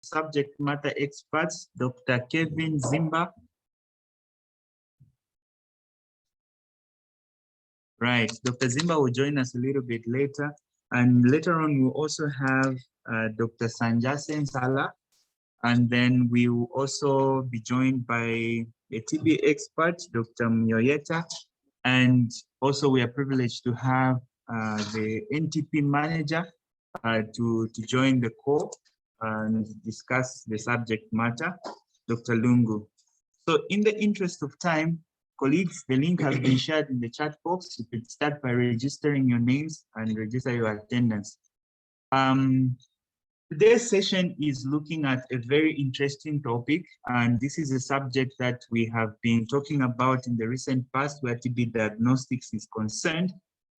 subject matter experts, Dr. Kevin Zimba. Right, Dr. Zimba will join us a little bit later. And later on, we'll also have Dr. Sanjasen Sala. And then we will also be joined by a TB expert, Dr. Myoyeta. And also we are privileged to have the NTP manager to join the call and discuss the subject matter, Dr. Lungu. So in the interest of time, colleagues, the link has been shared in the chat box. You could start by registering your names and register your attendance. Today's session is looking at a very interesting topic, and this is a subject that we have been talking about in the recent past where TB diagnostics is concerned,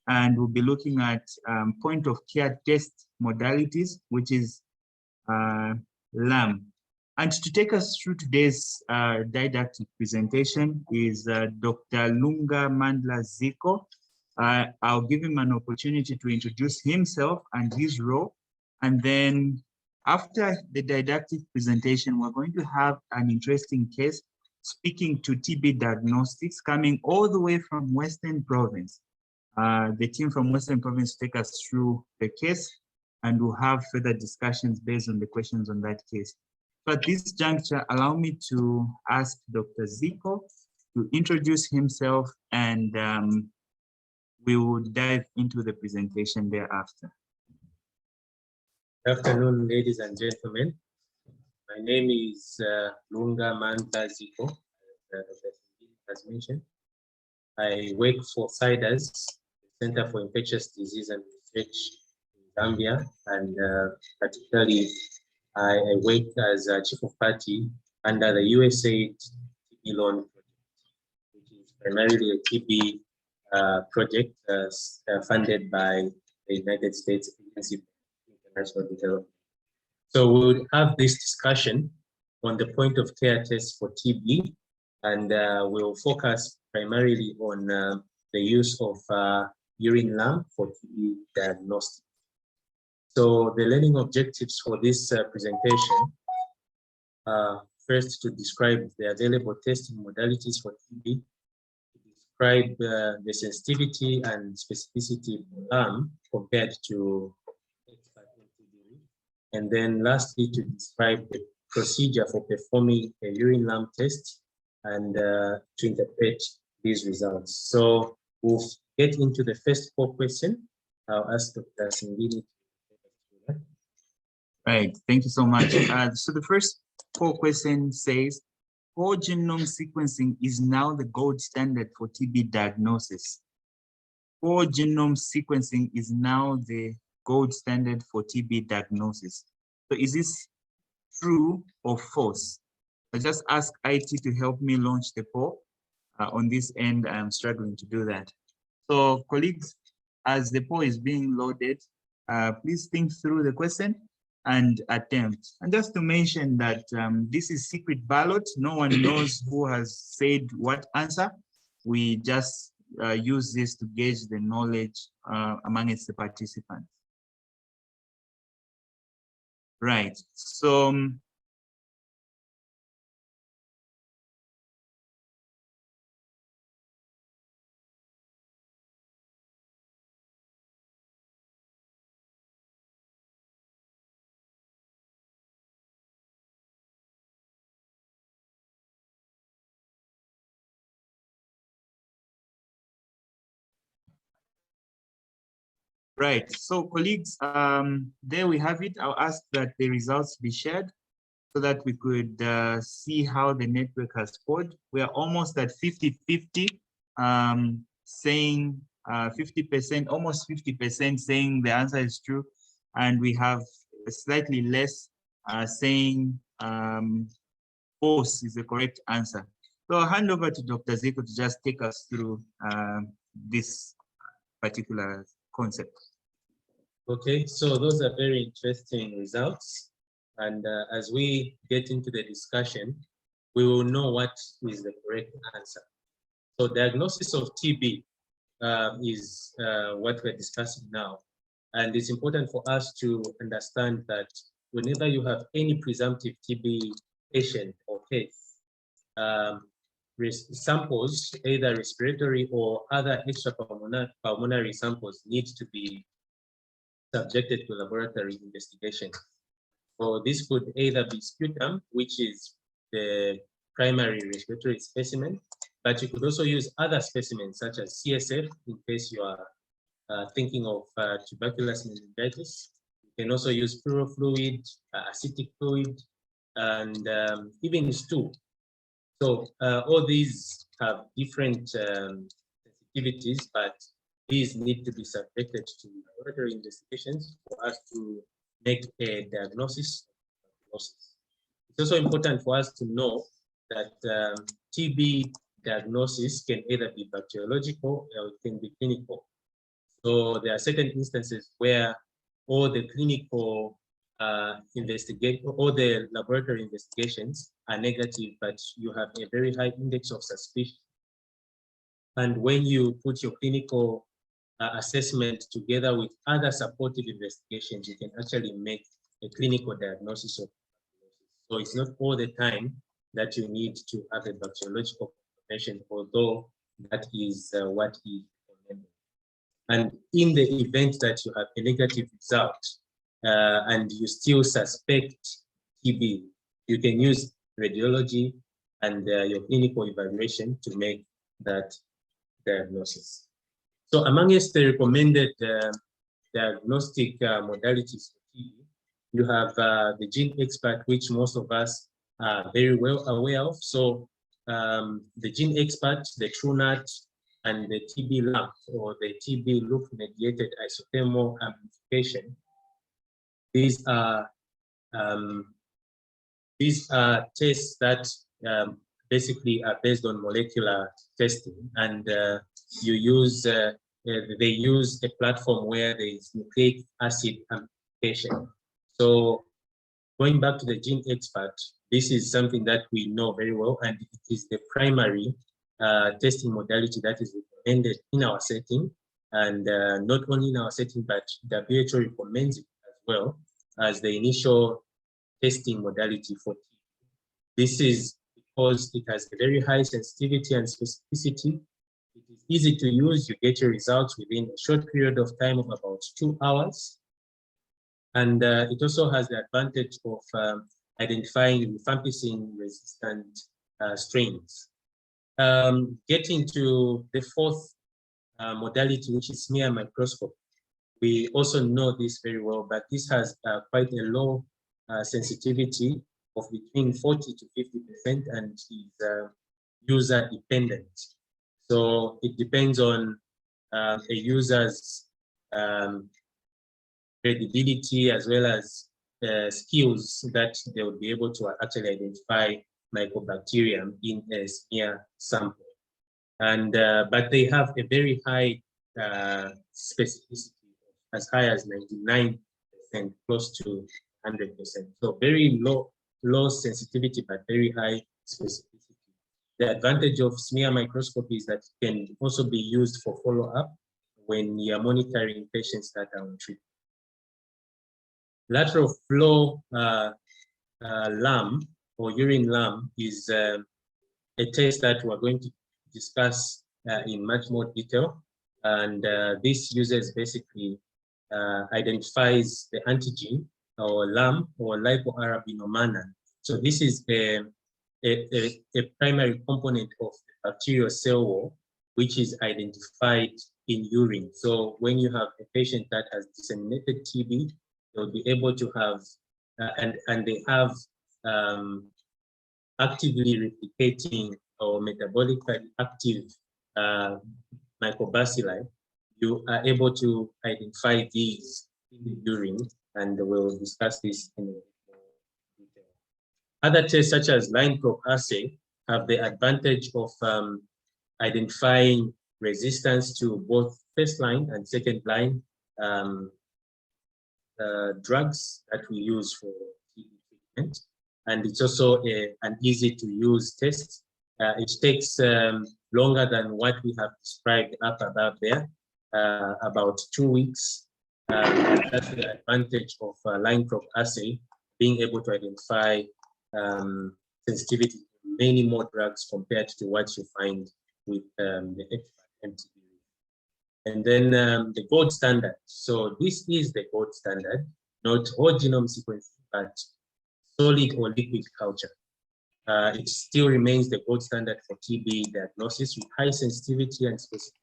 and we'll be looking at point of care test modalities, which is LAMP. And to take us through today's didactic presentation is Dr. Lunga Mandla Ziko. I'll give him an opportunity to introduce himself and his role. And then after the didactic presentation, we're going to have an interesting case speaking to TB diagnostics coming all the way from Western Province. The team from Western Province take us through the case, and we'll have further discussions based on the questions on that case. So at this juncture, allow me to ask Dr. Ziko to introduce himself, and we will dive into the presentation thereafter. Good afternoon, ladies and gentlemen. My name is Lunga Mandla Ziko, as has mentioned. I work for CIDAS, the Center for Infectious Disease and Research in Zambia, and particularly I work as a chief of party under the USAID TB loan project, which is primarily a TB project funded by the United States Agency for International Development. So we'll have this discussion on the point of care tests for TB, and we'll focus primarily on the use of Urine Lamp for TB diagnostic. So the learning objectives for this presentation are first to describe the available testing modalities for TB, to describe the sensitivity and specificity of LAMP compared to Xpert MTB, and then lastly to describe the procedure for performing a urine lamp test and to interpret these results. So we'll get into the first core question. I'll ask Dr. Singini. Right, thank you so much. So the first core question says, whole genome sequencing is now the gold standard for TB diagnosis. Whole genome sequencing is now the gold standard for TB diagnosis. So is this true or false? I just ask IT to help me launch the poll. On this end, I'm struggling to do that. So colleagues, as the poll is being loaded, please think through the question and attempt. And just to mention that this is secret ballot. No one knows who has said what answer. We just use this to gauge the knowledge amongst the participants. Right, so right, so colleagues, there we have it. I'll ask that the results be shared so that we could see how the network has scored. We are almost at 50-50, saying 50%, almost 50% saying the answer is true. And we have slightly less saying false is the correct answer. So I'll hand over to Dr. Ziko to just take us through this particular concept. Okay, so those are very interesting results. And as we get into the discussion, we will know what is the correct answer. So diagnosis of TB is what we're discussing now. And it's important for us to understand that whenever you have any presumptive TB patient or case, samples, either respiratory or other extrapulmonary samples, need to be subjected to laboratory investigation. So this could either be sputum, which is the primary respiratory specimen, but you could also use other specimens such as CSF in case you are thinking of tuberculosis meningitis. You can also use pleural fluid, acidic fluid, and even stool. So all these have different sensitivities, but these need to be subjected to laboratory investigations for us to make a diagnosis of tuberculosis. It's also important for us to know that TB diagnosis can either be bacteriological or it can be clinical. So there are certain instances where all the clinical all the laboratory investigations are negative, but you have a very high index of suspicion. And when you put your clinical assessment together with other supportive investigations, you can actually make a clinical diagnosis of tuberculosis. So it's not all the time that you need to have a bacteriological confirmation, although that is what is recommended. And in the event that you have a negative result and you still suspect TB, you can use radiology and your clinical evaluation to make that diagnosis. So amongst the recommended diagnostic modalities for TB, you have the Xpert, which most of us are very well aware of. So the Xpert, the TrueNut, and the TB lamp, or the TB loop-mediated isothermal amplification. These are tests that basically are based on molecular testing, and you use they use a platform where there is nucleic acid amplification. So going back to the Xpert, this is something that we know very well, and it is the primary testing modality that is recommended in our setting, and not only in our setting, but WHO recommends it as well as the initial testing modality for TB. This is because it has a very high sensitivity and specificity. It is easy to use. You get your results within a short period of time of about 2 hours. And it also has the advantage of identifying rifampicin-resistant strains. Getting to the fourth modality, which is smear microscope. We also know this very well, but this has quite a low sensitivity of between 40 to 50% and is user dependent. So it depends on a user's credibility as well as skills that they will be able to actually identify mycobacterium in a smear sample. And but they have a very high specificity, as high as 99%, close to 100%. So very low sensitivity, but very high specificity. The advantage of smear microscopy is that it can also be used for follow-up when you're monitoring patients that are on treatment. Lateral flow lamp or urine lamp is a test that we're going to discuss in much more detail. And this uses basically identifies the antigen or LAMP or lipoarabinomannan. So this is a primary component of the bacterial cell wall, which is identified in urine. So when you have a patient that has disseminated TB, they'll be able to have, and they have actively replicating or metabolically active microbacilli, you are able to identify these in the urine, and we'll discuss this in a bit more detail. Other tests such as line probe assay have the advantage of identifying resistance to both first line and second line drugs that we use for TB treatment. And it's also an easy to use test. It takes longer than what we have described up above there, about 2 weeks. That's the advantage of line probe assay being able to identify sensitivity to many more drugs compared to what you find with the Xpert MTB. And then the gold standard. So this is the gold standard, not whole genome sequencing, but solid or liquid culture. It still remains the gold standard for TB diagnosis with high sensitivity and specificity.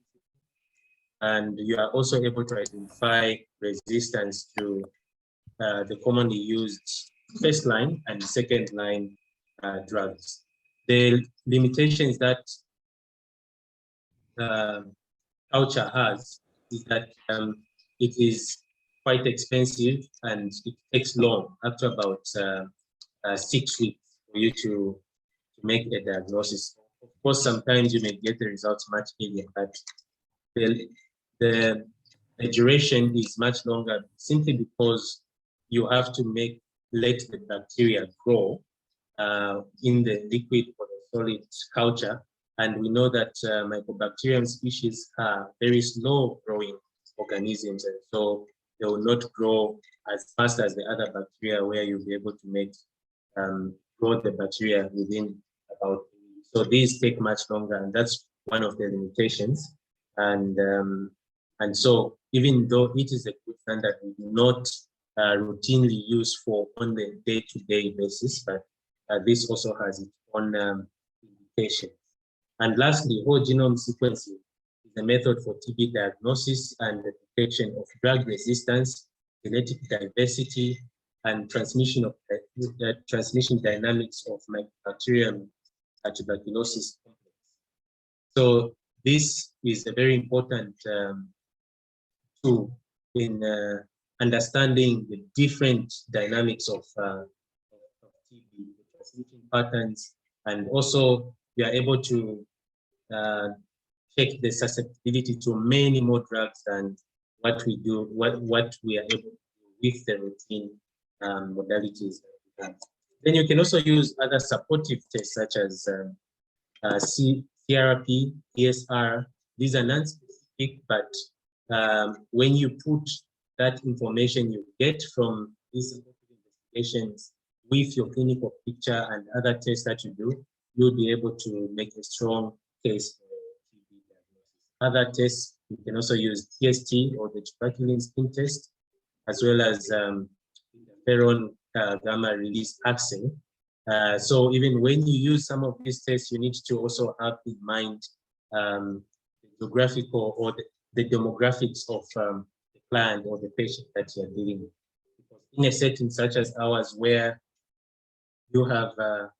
And you are also able to identify resistance to the commonly used first line and second line drugs. The limitations that culture has is that it is quite expensive and it takes long, after about 6 weeks for you to make a diagnosis. Of course, sometimes you may get the results much earlier, but the duration is much longer simply because you have to let the bacteria grow in the liquid or the solid culture. And we know that Mycobacterium species are very slow growing organisms, and so they will not grow as fast as the other bacteria, where you'll be able to grow the bacteria within about. So these take much longer, and that's one of the limitations. And so even though it is a good standard, we do not routinely use for on the day-to-day basis, but this also has its own limitations. And lastly, whole genome sequencing is a method for TB diagnosis and the detection of drug resistance, genetic diversity, and transmission dynamics of Mycobacterium tuberculosis complex. So this is a very important tool in understanding the different dynamics of TB, the transmission patterns, and also we are able to check the susceptibility to many more drugs than what we do, what we are able to do with the routine modalities that we have. Then you can also use other supportive tests such as CRP, ESR. These are non-specific, but when you put that information you get from these supportive investigations with your clinical picture and other tests that you do, you'll be able to make a strong case for TB diagnosis. Other tests, you can also use TST or the tuberculin skin test, as well as interferon gamma release assay. So even when you use some of these tests, you need to also have in mind the geographical or the demographics of the client or the patient that you're dealing with. Because in a setting such as ours, where you have a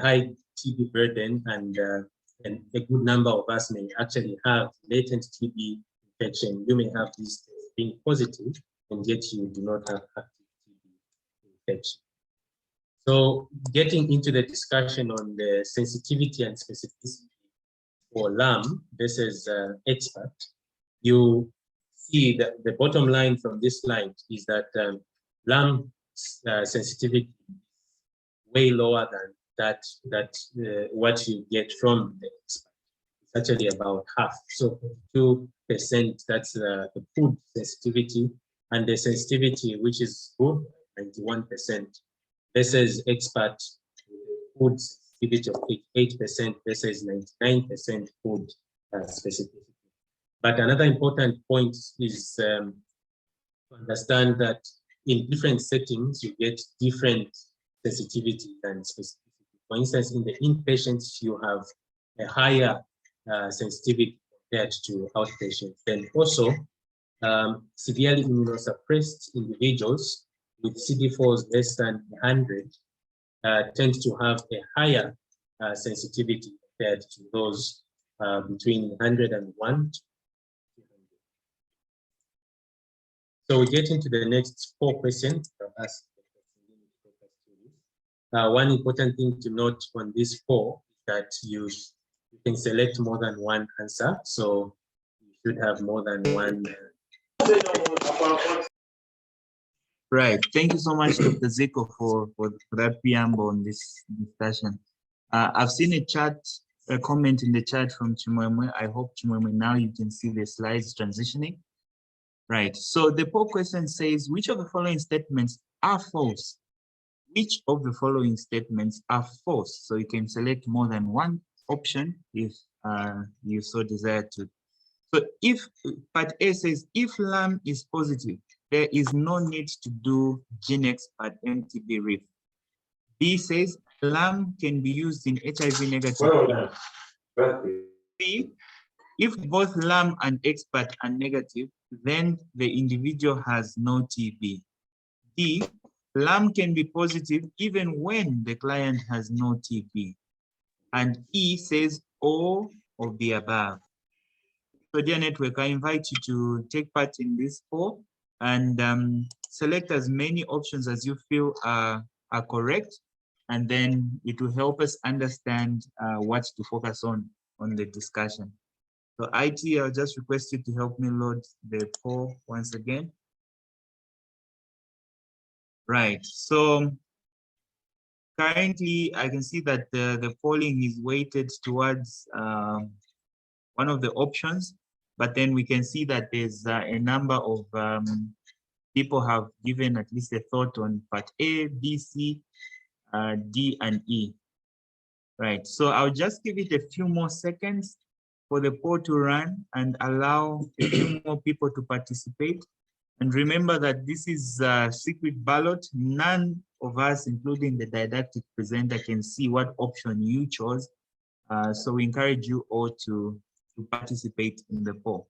high TB burden and a good number of us may actually have latent TB infection, you may have these tests being positive, and yet you do not have active TB infection. So getting into the discussion on the sensitivity and specificity for LAM versus Xpert, you see that the bottom line from this slide is that LAM sensitivity is way lower than what you get from the Xpert. It's actually about half. So 2%, that's the food sensitivity, and the sensitivity, which is good, 91%, versus Xpert food sensitivity of 8% versus 99% food specificity. But another important point is to understand that in different settings, you get different sensitivity and specificity. For instance, in the inpatients, you have a higher sensitivity compared to outpatients. Then also, severely immunosuppressed individuals with CD4s less than 100 tend to have a higher sensitivity compared to those between 100 and 1. So we get into the next 4 questions. One important thing to note on this 4 is that you can select more than one answer. So you should have more than one. Right. Thank you so much, Dr. Zico, for that preamble on this discussion. I've seen a comment in the chat from Chimwemwe. I hope, Chimwemwe, now you can see the slides transitioning. Right. So the poll question says, which of the following statements are false Which of the following statements are false? So you can select more than one option if you so desire to. So if part A says, if LAM is positive, there is no need to do Xpert MTB RIF. B says, LAM can be used in HIV negative. C, if both LAM and Xpert are negative, then the individual has no TB. D, LAM can be positive even when the client has no TB. And E says all of the above. So dear network, I invite you to take part in this poll and select as many options as you feel are correct. And then it will help us understand what to focus on the discussion. So IT, I'll just request you to help me load the poll once again. Right, so currently I can see that the polling is weighted towards one of the options, but then we can see that there's a number of people have given at least a thought on part A, B, C, D, and E. Right, so I'll just give it a few more seconds for the poll to run and allow a few more people to participate. And remember that this is a secret ballot. None of us, including the didactic presenter, can see what option you chose. So we encourage you all to participate in the poll.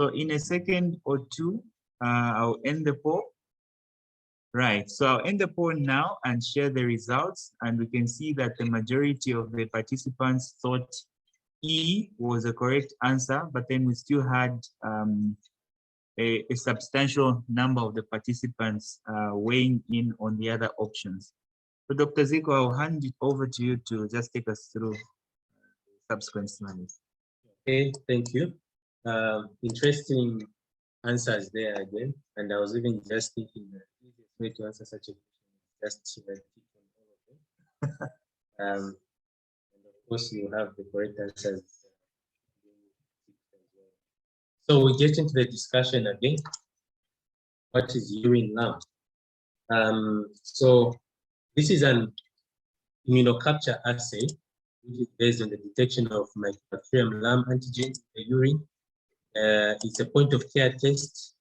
So in a second or two, I'll end the poll. Right, so I'll end the poll now and share the results. And we can see that the majority of the participants thought E was a correct answer, but then we still had a substantial number of the participants weighing in on the other options. So Dr. Zico, I'll hand it over to you to just take us through subsequent slides. Okay, thank you. Interesting answers there again. And I was even just thinking that the easiest way to answer such a question is just to pick on all of them. And of course, you have the correct answers. So we get into the discussion again. What is urine lamp? So this is an immunocapture assay, which is based on the detection of Mycobacterium lamp antigen in the urine. It's a point of care test,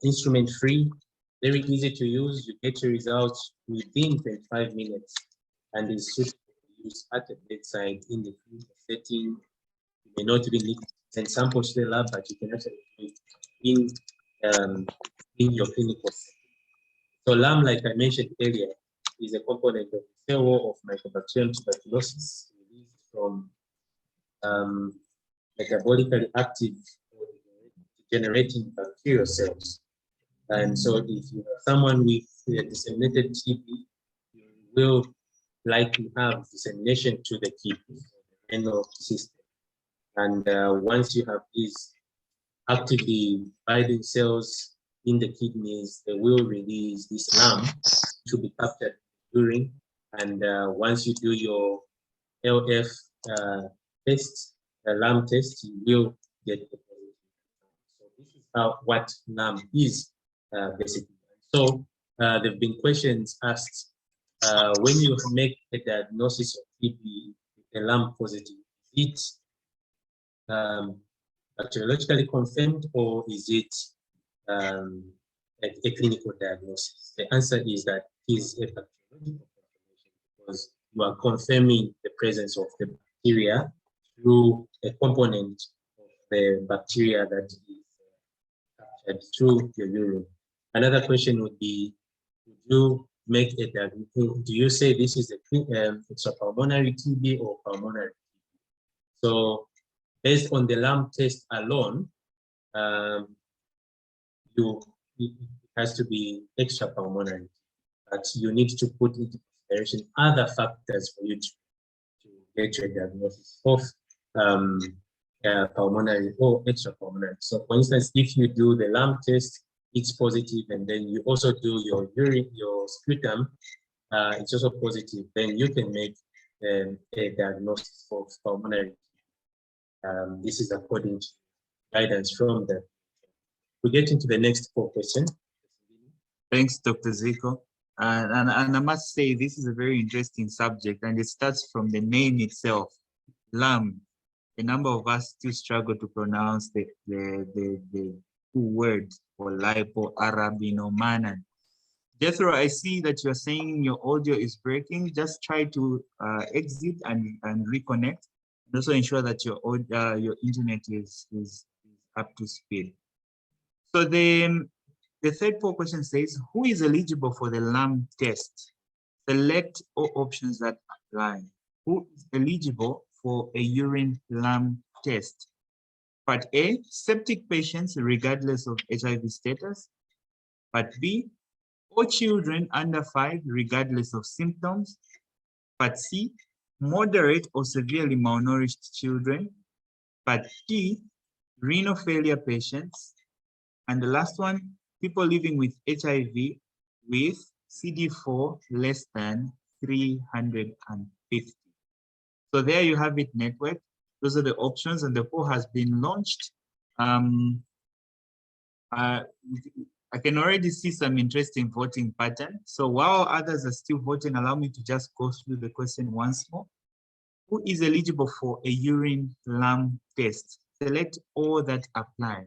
instrument free, very easy to use. You get your results within 25 minutes and is suitable for use at the bedside in the clinical setting. You may not even need to send samples to the lab, but you can actually do it in your clinical setting. So LAM, like I mentioned earlier, is a component of the cell wall of Microbacterium tuberculosis released from metabolically active or degenerating bacterial cells. And so if you have someone with disseminated TB, you will likely have dissemination to the kidney, the renal system. And once you have these actively binding cells in the kidneys, they will release this LAM to be captured during. And once you do your LF test, the LAM test, you will get the positive. So this is what LAM is basically. So there have been questions asked when you make a diagnosis of TB, a LAM positive, is it bacteriologically confirmed or is it a clinical diagnosis? The answer is that it is a bacteriological confirmation because you are confirming the presence of the bacteria through a component of the bacteria that is captured through your urine. Another question would be, would you make a diagnosis? Do you say this is a pulmonary TB or pulmonary TB? So based on the LAM test alone, it has to be extrapulmonary, but you need to put into consideration other factors for you to get your diagnosis of pulmonary or extrapulmonary. So for instance, if you do the LAM test, it's positive, and then you also do your urine, your sputum, it's also positive, then you can make a diagnosis for pulmonary. This is according to guidance from them. We get into the next question. Thanks, Dr. Zico. And I must say, this is a very interesting subject, and it starts from the name itself, LAM. A number of us still struggle to pronounce the two words for lipoarabinomannan. Jethro, I see that you're saying your audio is breaking. Just try to exit and reconnect. And also ensure that your internet is up to speed. So the third poll question says, who is eligible for the LAM test? Select all options that apply. Who is eligible for a urine Lamp test? Part A, septic patients regardless of HIV status. Part B, all children under 5 regardless of symptoms. Part C, moderate or severely malnourished children. Part D, renal failure patients. And the last one, people living with HIV with CD4 less than 350. So there you have it, network. Those are the options, and the poll has been launched. I can already see some interesting voting pattern. So while others are still voting, allow me to just go through the question once more. Who is eligible for a urine Lamp test? Select all that apply.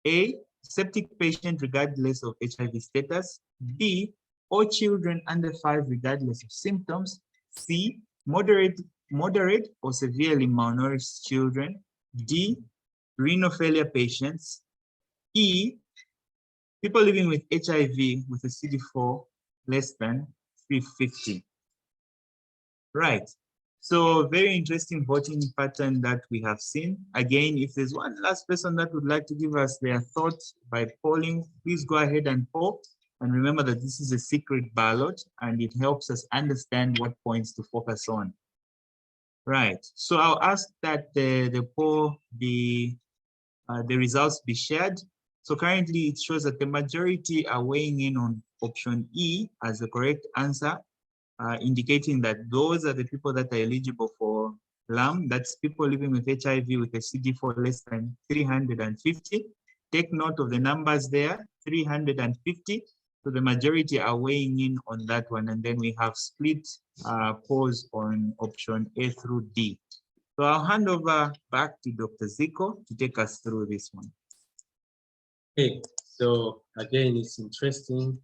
A, septic patient regardless of HIV status. B, all children under 5 regardless of symptoms. C, moderate or severely malnourished children. D, renal failure patients. E, people living with HIV with a CD4 less than 350. Right. So very interesting voting pattern that we have seen. Again, if there's one last person that would like to give us their thoughts by polling, please go ahead and poll. And remember that this is a secret ballot and it helps us understand what points to focus on. Right. So I'll ask that the poll be, the results be shared. So currently it shows that the majority are weighing in on option E as the correct answer, indicating that those are the people that are eligible for LAM. That's people living with HIV with a CD4 less than 350. Take note of the numbers there, 350. So the majority are weighing in on that one. And then we have split polls on option A through D. So I'll hand over back to Dr. Zico to take us through this one. Okay, so again, it's interesting.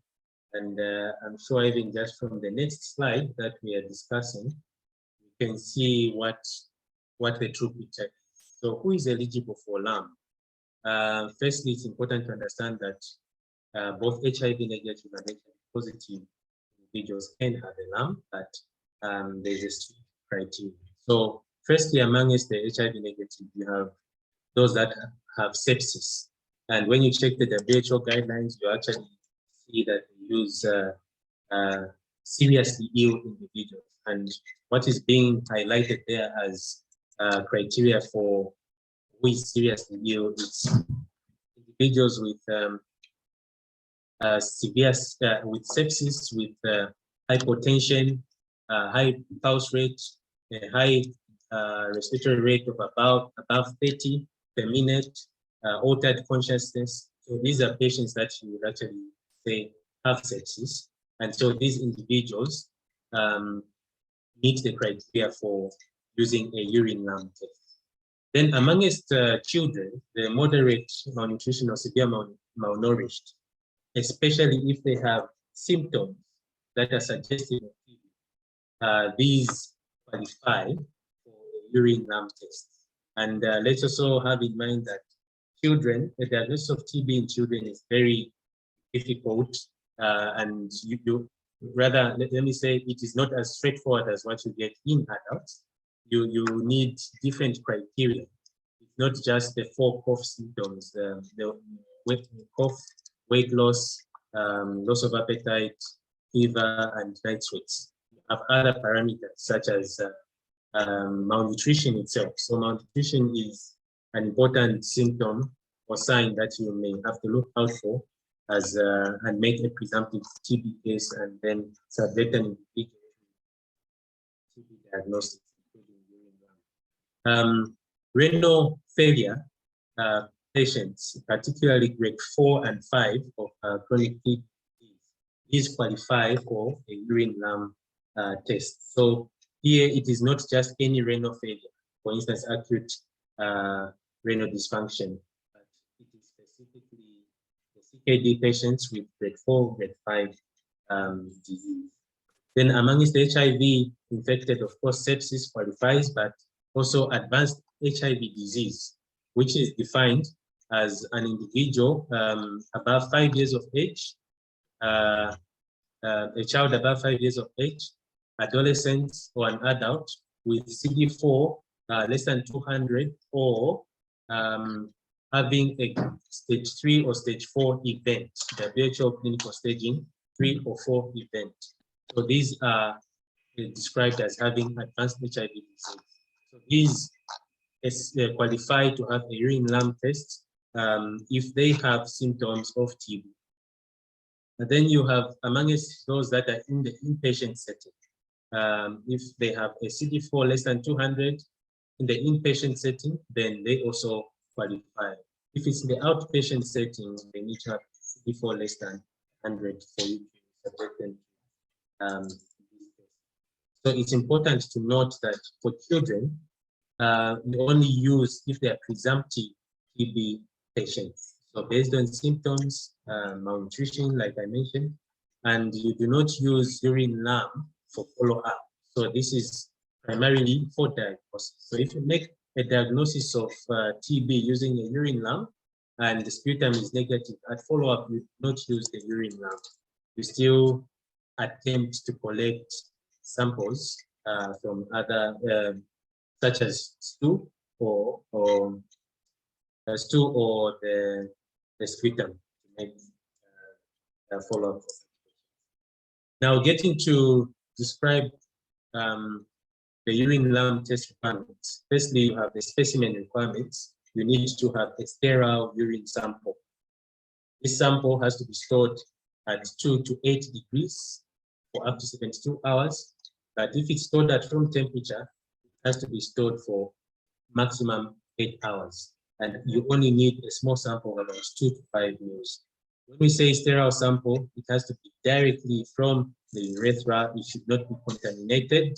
And I'm sure even just from the next slide that we are discussing, you can see what the true picture is. So who is eligible for LAM? Firstly, it's important to understand that both HIV negative and HIV positive individuals can have a LAM, but there's a strict criteria. So firstly, amongst the HIV negative, you have those that have sepsis. And when you check the WHO guidelines, you actually see that they use seriously ill individuals. And what is being highlighted there as criteria for who is seriously ill, it's individuals with severe, with sepsis, with hypotension, high pulse rate, a high respiratory rate of above 30 per minute, altered consciousness. So these are patients that you would actually say have sepsis. And so these individuals meet the criteria for using a urine lamp test. Then amongst children, the moderate malnutrition or severe malnourished, especially if they have symptoms that are suggestive of TB, these qualify for a urine lamp test. And let's also have in mind that children, the diagnosis of TB in children is very difficult, and you rather, let me say, it is not as straightforward as what you get in adults. You need different criteria. It's not just the 4 cough symptoms, the cough, weight loss, loss of appetite, fever, and night sweats. You have other parameters such as malnutrition itself. So malnutrition is an important symptom or sign that you may have to look out for as and make a presumptive TB case and then subject an individual to TB diagnostics, including urine lamp. Renal failure patients, particularly grade 4 and 5 of chronic kidney disease, these qualify for a urine lamp test. So here it is not just any renal failure, for instance, acute renal dysfunction, but it is specifically the CKD patients with grade 4, grade 5 disease. Then amongst the HIV infected, of course, sepsis qualifies, but also advanced HIV disease, which is defined as an individual above 5 years of age, a child above 5 years of age, adolescent or an adult with CD4 less than 200, or having a stage 3 or stage 4 event, the WHO clinical staging 3 or 4 event. So these are described as having advanced HIV disease. So these qualify to have a urine lamp test if they have symptoms of TB. And then you have amongst those that are in the inpatient setting. If they have a CD4 less than 200 in the inpatient setting, then they also qualify. If it's in the outpatient setting, they need to have CD4 less than 100 for you to subject them. So it's important to note that for children, we only use if they are presumptive TB patients. So based on symptoms, malnutrition, like I mentioned, and you do not use urine lamp for follow-up. So this is primarily for diagnosis. So if you make a diagnosis of TB using a urine lamp and the sputum is negative, at follow-up, you do not use the urine lamp. You still attempt to collect samples from other, such as stool or the sputum to make a follow-up. Now, getting to describe the urine lamp test requirements. Firstly, you have the specimen requirements. You need to have a sterile urine sample. This sample has to be stored at 2 to 8 degrees for up to 72 hours. But if it's stored at room temperature, it has to be stored for maximum 8 hours. And you only need a small sample of about 2 to 5 mL. When we say sterile sample, it has to be directly from the urethra. It should not be contaminated.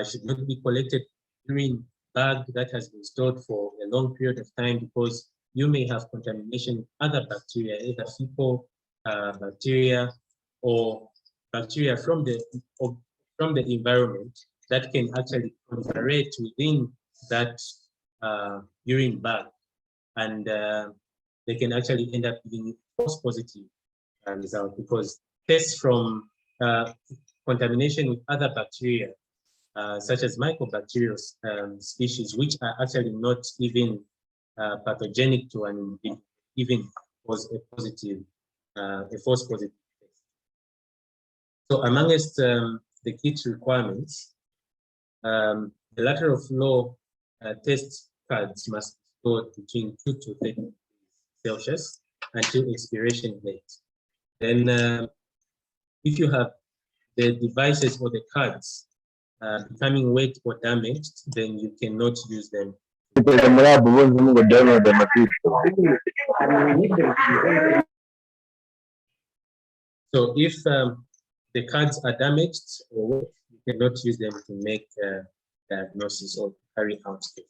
Should not be collected during bag that has been stored for a long period of time, because you may have contamination with other bacteria, either fecal bacteria or bacteria from the environment that can actually proliferate within that urine bag, and they can actually end up giving false positive result, because tests from contamination with other bacteria, such as mycobacterial species, which are actually not even pathogenic to an individual, even was a positive, a false positive test. So amongst the kit requirements, the lateral flow test cards must be stored between 2 to 30 degrees Celsius until expiration date. Then if you have the devices or the cards becoming wet or damaged, then you cannot use them. So if the cards are damaged or wet, you cannot use them to make diagnosis or carry out tests.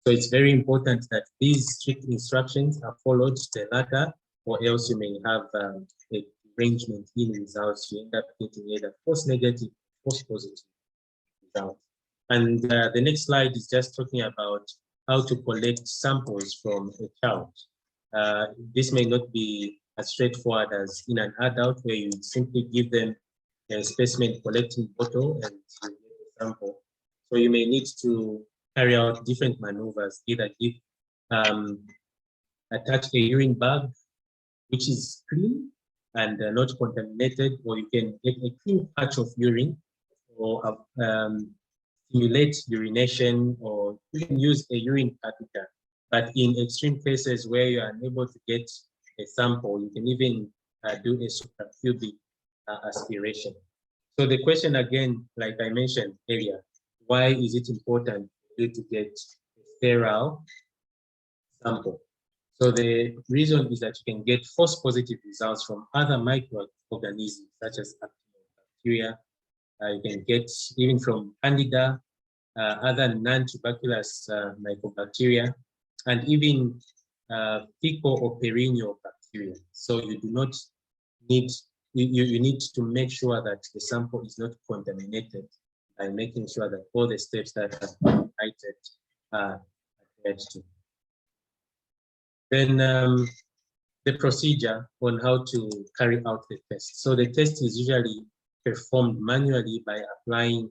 So it's very important that these strict instructions are followed to the letter, or else you may have a derangement in results. You end up getting either false negative, false positive results. And the next slide is just talking about how to collect samples from a child. This may not be as straightforward as in an adult, where you simply give them a specimen collecting bottle and you get a sample. So you may need to carry out different maneuvers, either give attach a urine bag which is clean and not contaminated, or you can get a clean patch of urine, or simulate urination, or you can use a urine catheter. But in extreme cases where you are unable to get a sample, you can even do a suprapubic aspiration. So the question again, like I mentioned earlier, why is it important for you to get a sterile sample? So the reason is that you can get false positive results from other microorganisms organisms such as bacteria. You can get even from Candida, other non-tuberculous mycobacteria, and even fecal or perennial bacteria. So you do not need, you need to make sure that the sample is not contaminated by making sure that all the steps that are highlighted are adhered to. Then the procedure on how to carry out the test. So the test is usually performed manually by applying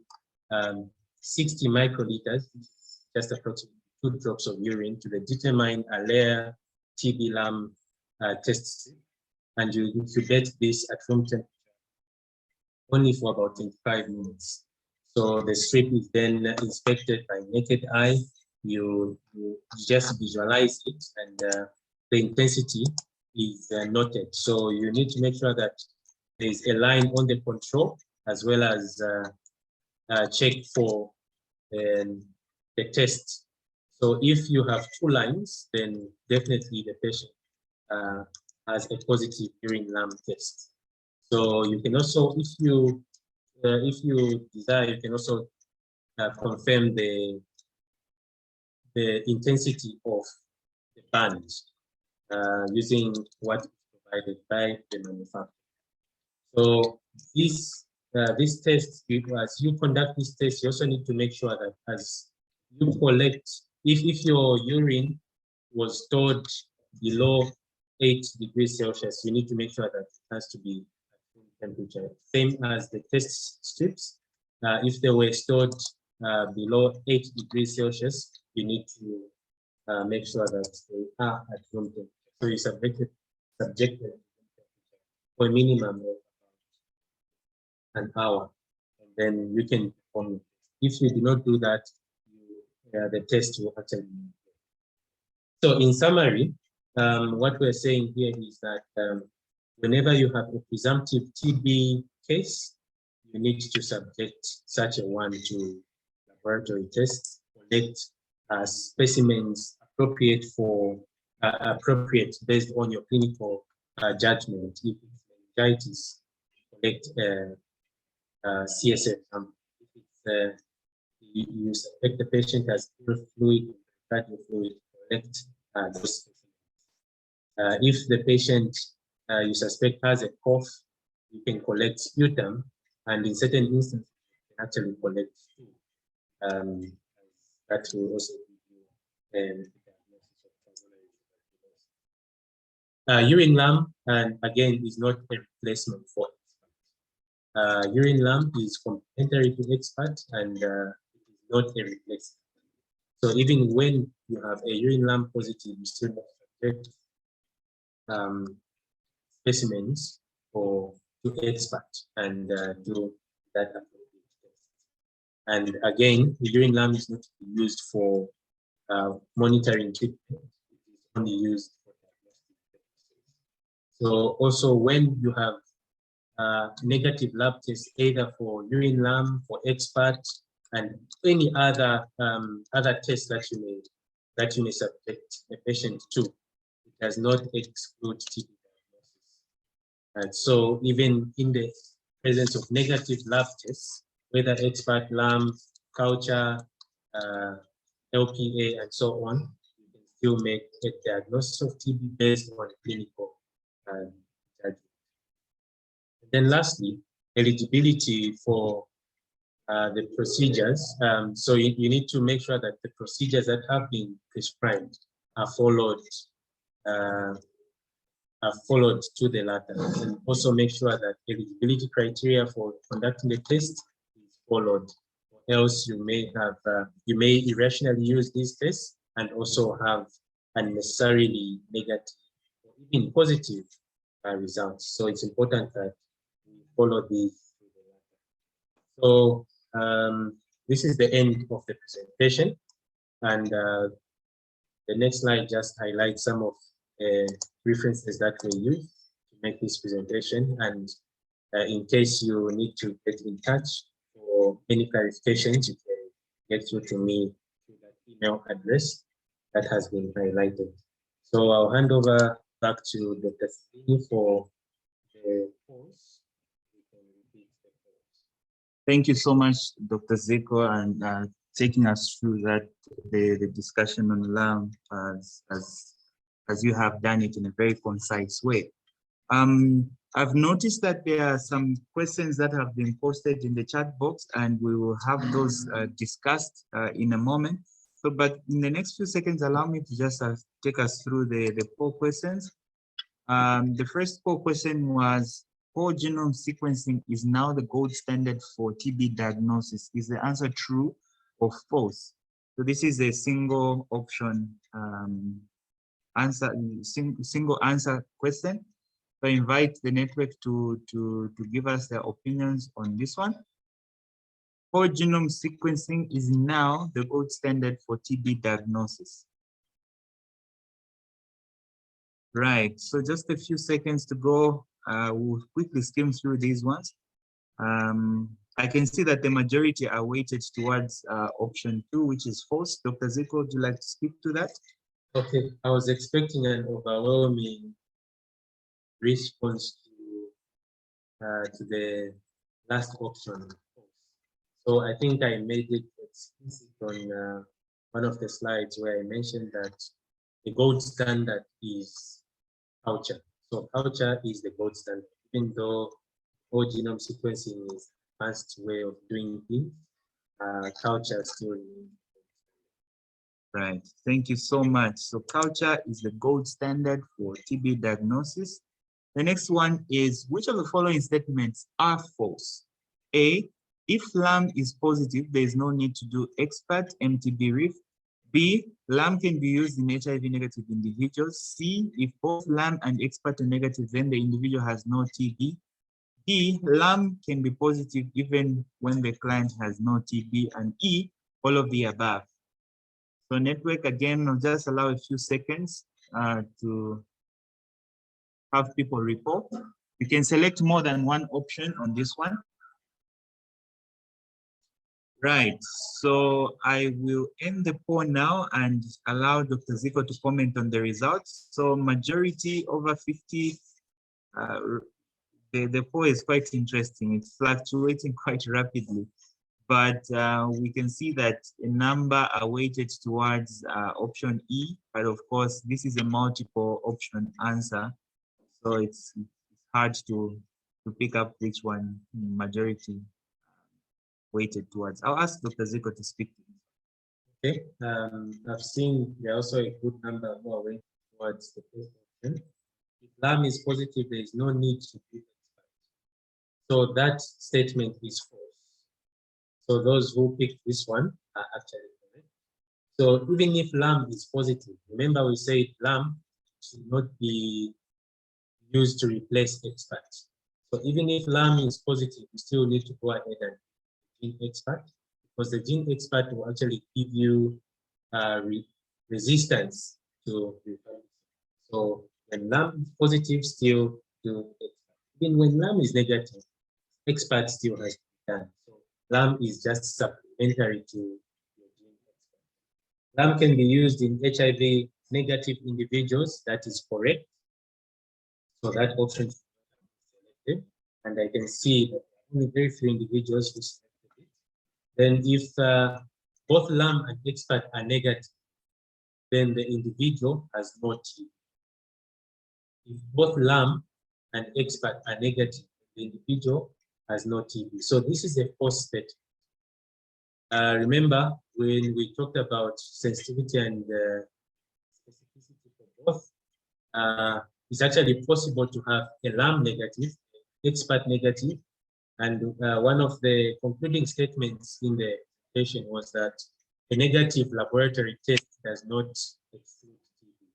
60 microliters, just approximately 2 drops of urine, to the determined layer TB lamp test strip, and you incubate this at room temperature only for about 25 minutes. So the strip is then inspected by naked eye. You just visualize it, and the intensity is noted. So you need to make sure that there is a line on the control, as well as check for the test. So if you have 2 lines, then definitely the patient has a positive urine lamp test. So you can also, if you desire, you can also confirm the intensity of the band using what is provided by the manufacturer. So this test, as you conduct this test, you also need to make sure that as you collect, if your urine was stored below 8 degrees Celsius, you need to make sure that it has to be at room temperature. Same as the test strips. If they were stored below 8 degrees Celsius, you need to make sure that they are at room temperature. So you subjected for a minimum of an hour, and then you can perform it. If you do not do that, the test will actually not work. So in summary, what we're saying here is that whenever you have a presumptive TB case, you need to subject such a one to laboratory tests, collect specimens appropriate based on your clinical judgment. If it's meningitis, collect CSF sample. If it's you suspect the patient has fluid, cardiac fluid, collect those specimens. If the patient you suspect has a cough, you can collect sputum, and in certain instances, you can actually collect stool. That will also give you the diagnosis of pulmonary tuberculosis. Urine lamp, and again, is not a replacement for Xpert. Urine lamp is complementary to Xpert, and it is not a replacement. So even when you have a urine lamp positive, you still have to subject specimens to Xpert and do that appropriate test. And again, the urine lamp is not to be used for monitoring treatment. It is only used for diagnostic purposes. So also when you have negative lab tests, either for urine lamp, for Xpert, and any other tests that you may subject a patient to, it does not exclude TB diagnosis. And so even in the presence of negative lab tests, whether Xpert lamp, culture, LPA, and so on, you can still make a diagnosis of TB based on clinical judgment. Then lastly, eligibility for the procedures. So you need to make sure that the procedures that have been prescribed are followed to the letter, and also make sure that eligibility criteria for conducting the test is followed, or else you may irrationally use these tests and also have unnecessarily negative or even positive results. So it's important that we follow these. So this is the end of the presentation, and the next slide just highlights some of the references that we use to make this presentation. And in case you need to get in touch for any clarifications, you can get through to me through that email address that has been highlighted. So I'll hand over back to Dr. Sini for the false, we can repeat the false. Thank you so much, Dr. Zeko, and taking us through that the discussion on LAMP as you have done it in a very concise way. I've noticed that there are some questions that have been posted in the chat box, and we will have those discussed in a moment. So, but in the next few seconds, allow me to just take us through the 4 questions. The first 4 question was, whole genome sequencing is now the gold standard for TB diagnosis. Is the answer true or false? So this is a single option single answer question. So I invite the network to give us their opinions on this one. Whole genome sequencing is now the gold standard for TB diagnosis. Right, so just a few seconds to go. We'll quickly skim through these ones. I can see that the majority are weighted towards option 2, which is false. Dr. Zeko, would you like to speak to that? Okay, I was expecting an overwhelming response to the last option. So I think I made it explicit on one of the slides where I mentioned that the gold standard is culture. So culture is the gold standard, even though whole genome sequencing is an advanced way of doing things, culture still remains. Right, thank you so much. So culture is the gold standard for TB diagnosis. The next one is, which of the following statements are false? A, if LAM is positive, there is no need to do Xpert MTB RIF. B, LAM can be used in HIV negative individuals. C, if both LAM and Xpert are negative, then the individual has no TB. D, LAM can be positive even when the client has no TB. And E, all of the above. So network, again, I'll just allow a few seconds to have people report. You can select more than one option on this one. Right, so I will end the poll now and allow Dr. Zeko to comment on the results. So majority over 50, the poll is quite interesting. It's fluctuating quite rapidly, but we can see that a number are weighted towards option E, but of course, this is a multiple option answer. So it's hard to pick up which one majority weighted towards. I'll ask Dr. Zeko to speak to this. Okay, I've seen there are also a good number who are weighted towards the first option. If LAM is positive, there is no need to do Xpert. So that statement is false. So those who picked this one are actually correct. So even if LAM is positive, remember we said LAM should not be used to replace Xpert. So even if LAM is positive, you still need to go ahead and gene Xpert, because the gene Xpert will actually give you resistance to reproduction. So when LAM is positive, still do Xpert. Even when LAM is negative, Xpert still has to be done. So LAM is just supplementary to your gene Xpert. LAM can be used in HIV negative individuals, that is correct. So that option is selected, and I can see that only very few individuals who selected it. Then if both LAM and Xpert are negative, then the individual has no TB. If both LAM and Xpert are negative, the individual has no TB. So this is a false statement. Remember when we talked about sensitivity and specificity for both, it's actually possible to have a LAM negative, Xpert negative, and one of the concluding statements in the patient was that a negative laboratory test does not exclude TB.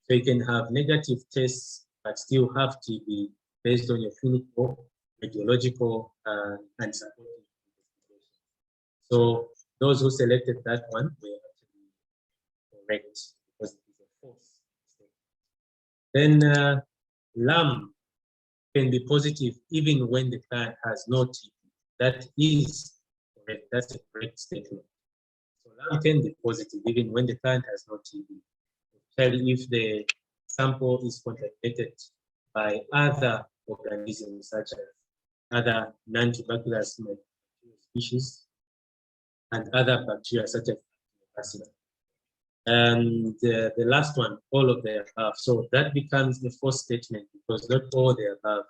So you can have negative tests but still have TB based on your clinical, radiological, and supportive investigation. So those who selected that one were actually correct because it is a false statement. Then LAM can be positive even when the client has no TB. That is correct. That's a correct statement. So LAM can be positive even when the client has no TB, especially if the sample is contaminated by other organisms such as other non-tuberculous species and other bacteria such as bacillus. And the last one, all of the above. So that becomes the false statement because not all the above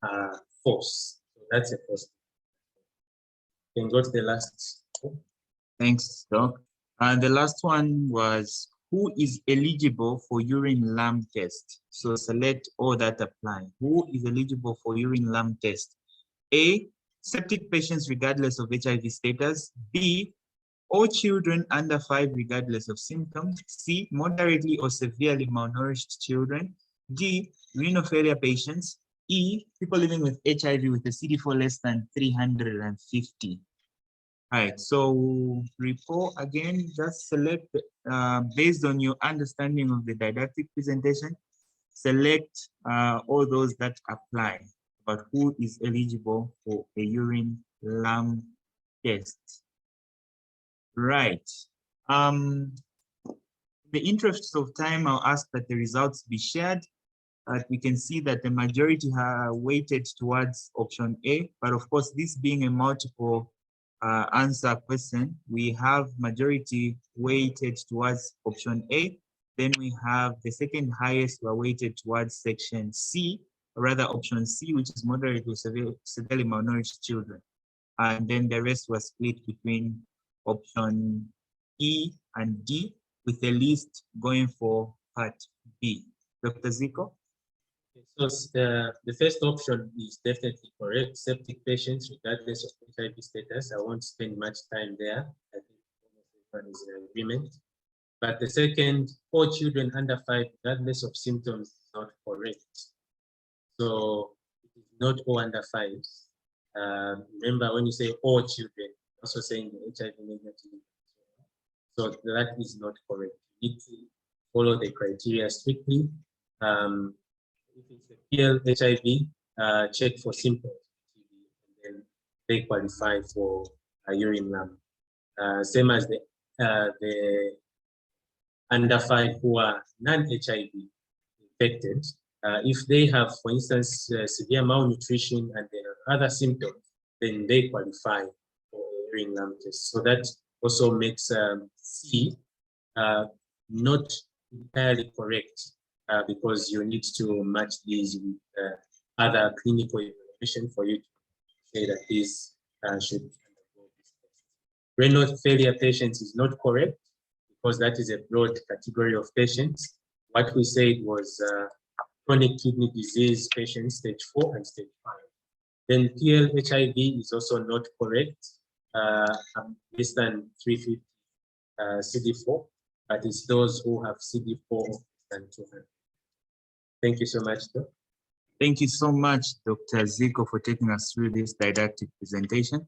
are false. So that's a false. You can go to the last. Thanks, Doc. And the last one was, who is eligible for urine lamp test? So select all that apply. Who is eligible for urine lamp test? A, septic patients regardless of HIV status. B, all children under 5 regardless of symptoms. C, moderately or severely malnourished children. D, renal failure patients. E, people living with HIV with a CD4 less than 350. All right, so report again, just select based on your understanding of the didactic presentation, select all those that apply, but who is eligible for a urine lamp test. Right. In the interest of time, I'll ask that the results be shared. We can see that the majority are weighted towards option A, but of course, this being a multiple answer question, we have majority weighted towards option A. Then we have the second highest were weighted towards section C, or rather option C, which is moderate to severely malnourished children. And then the rest was split between option E and D, with the least going for part B. Dr. Zico? So the first option is definitely correct. Septic patients, regardless of HIV status. I won't spend much time there. I think everyone is in agreement. But the second, all children under 5, regardless of symptoms, is not correct. So it is not all under 5s. Remember, when you say all children, also saying the HIV negative. So that is not correct. You need to follow the criteria strictly. If it's a PL HIV, check for symptoms, and then they qualify for a urine lamp. Same as the under 5 who are non-HIV infected. If they have, for instance, severe malnutrition and there are other symptoms, then they qualify for a urine lamp test. So that also makes C not entirely correct. Because you need to match these with other clinical evaluation for you to say that this should undergo this test. Renal failure patients is not correct because that is a broad category of patients. What we said was chronic kidney disease patients, stage 4 and stage 5. Then PL HIV is also not correct, less than 350 CD4, but it's those who have CD4 than 200. Thank you so much, Doc. Thank you so much, Dr. Zico, for taking us through this didactic presentation.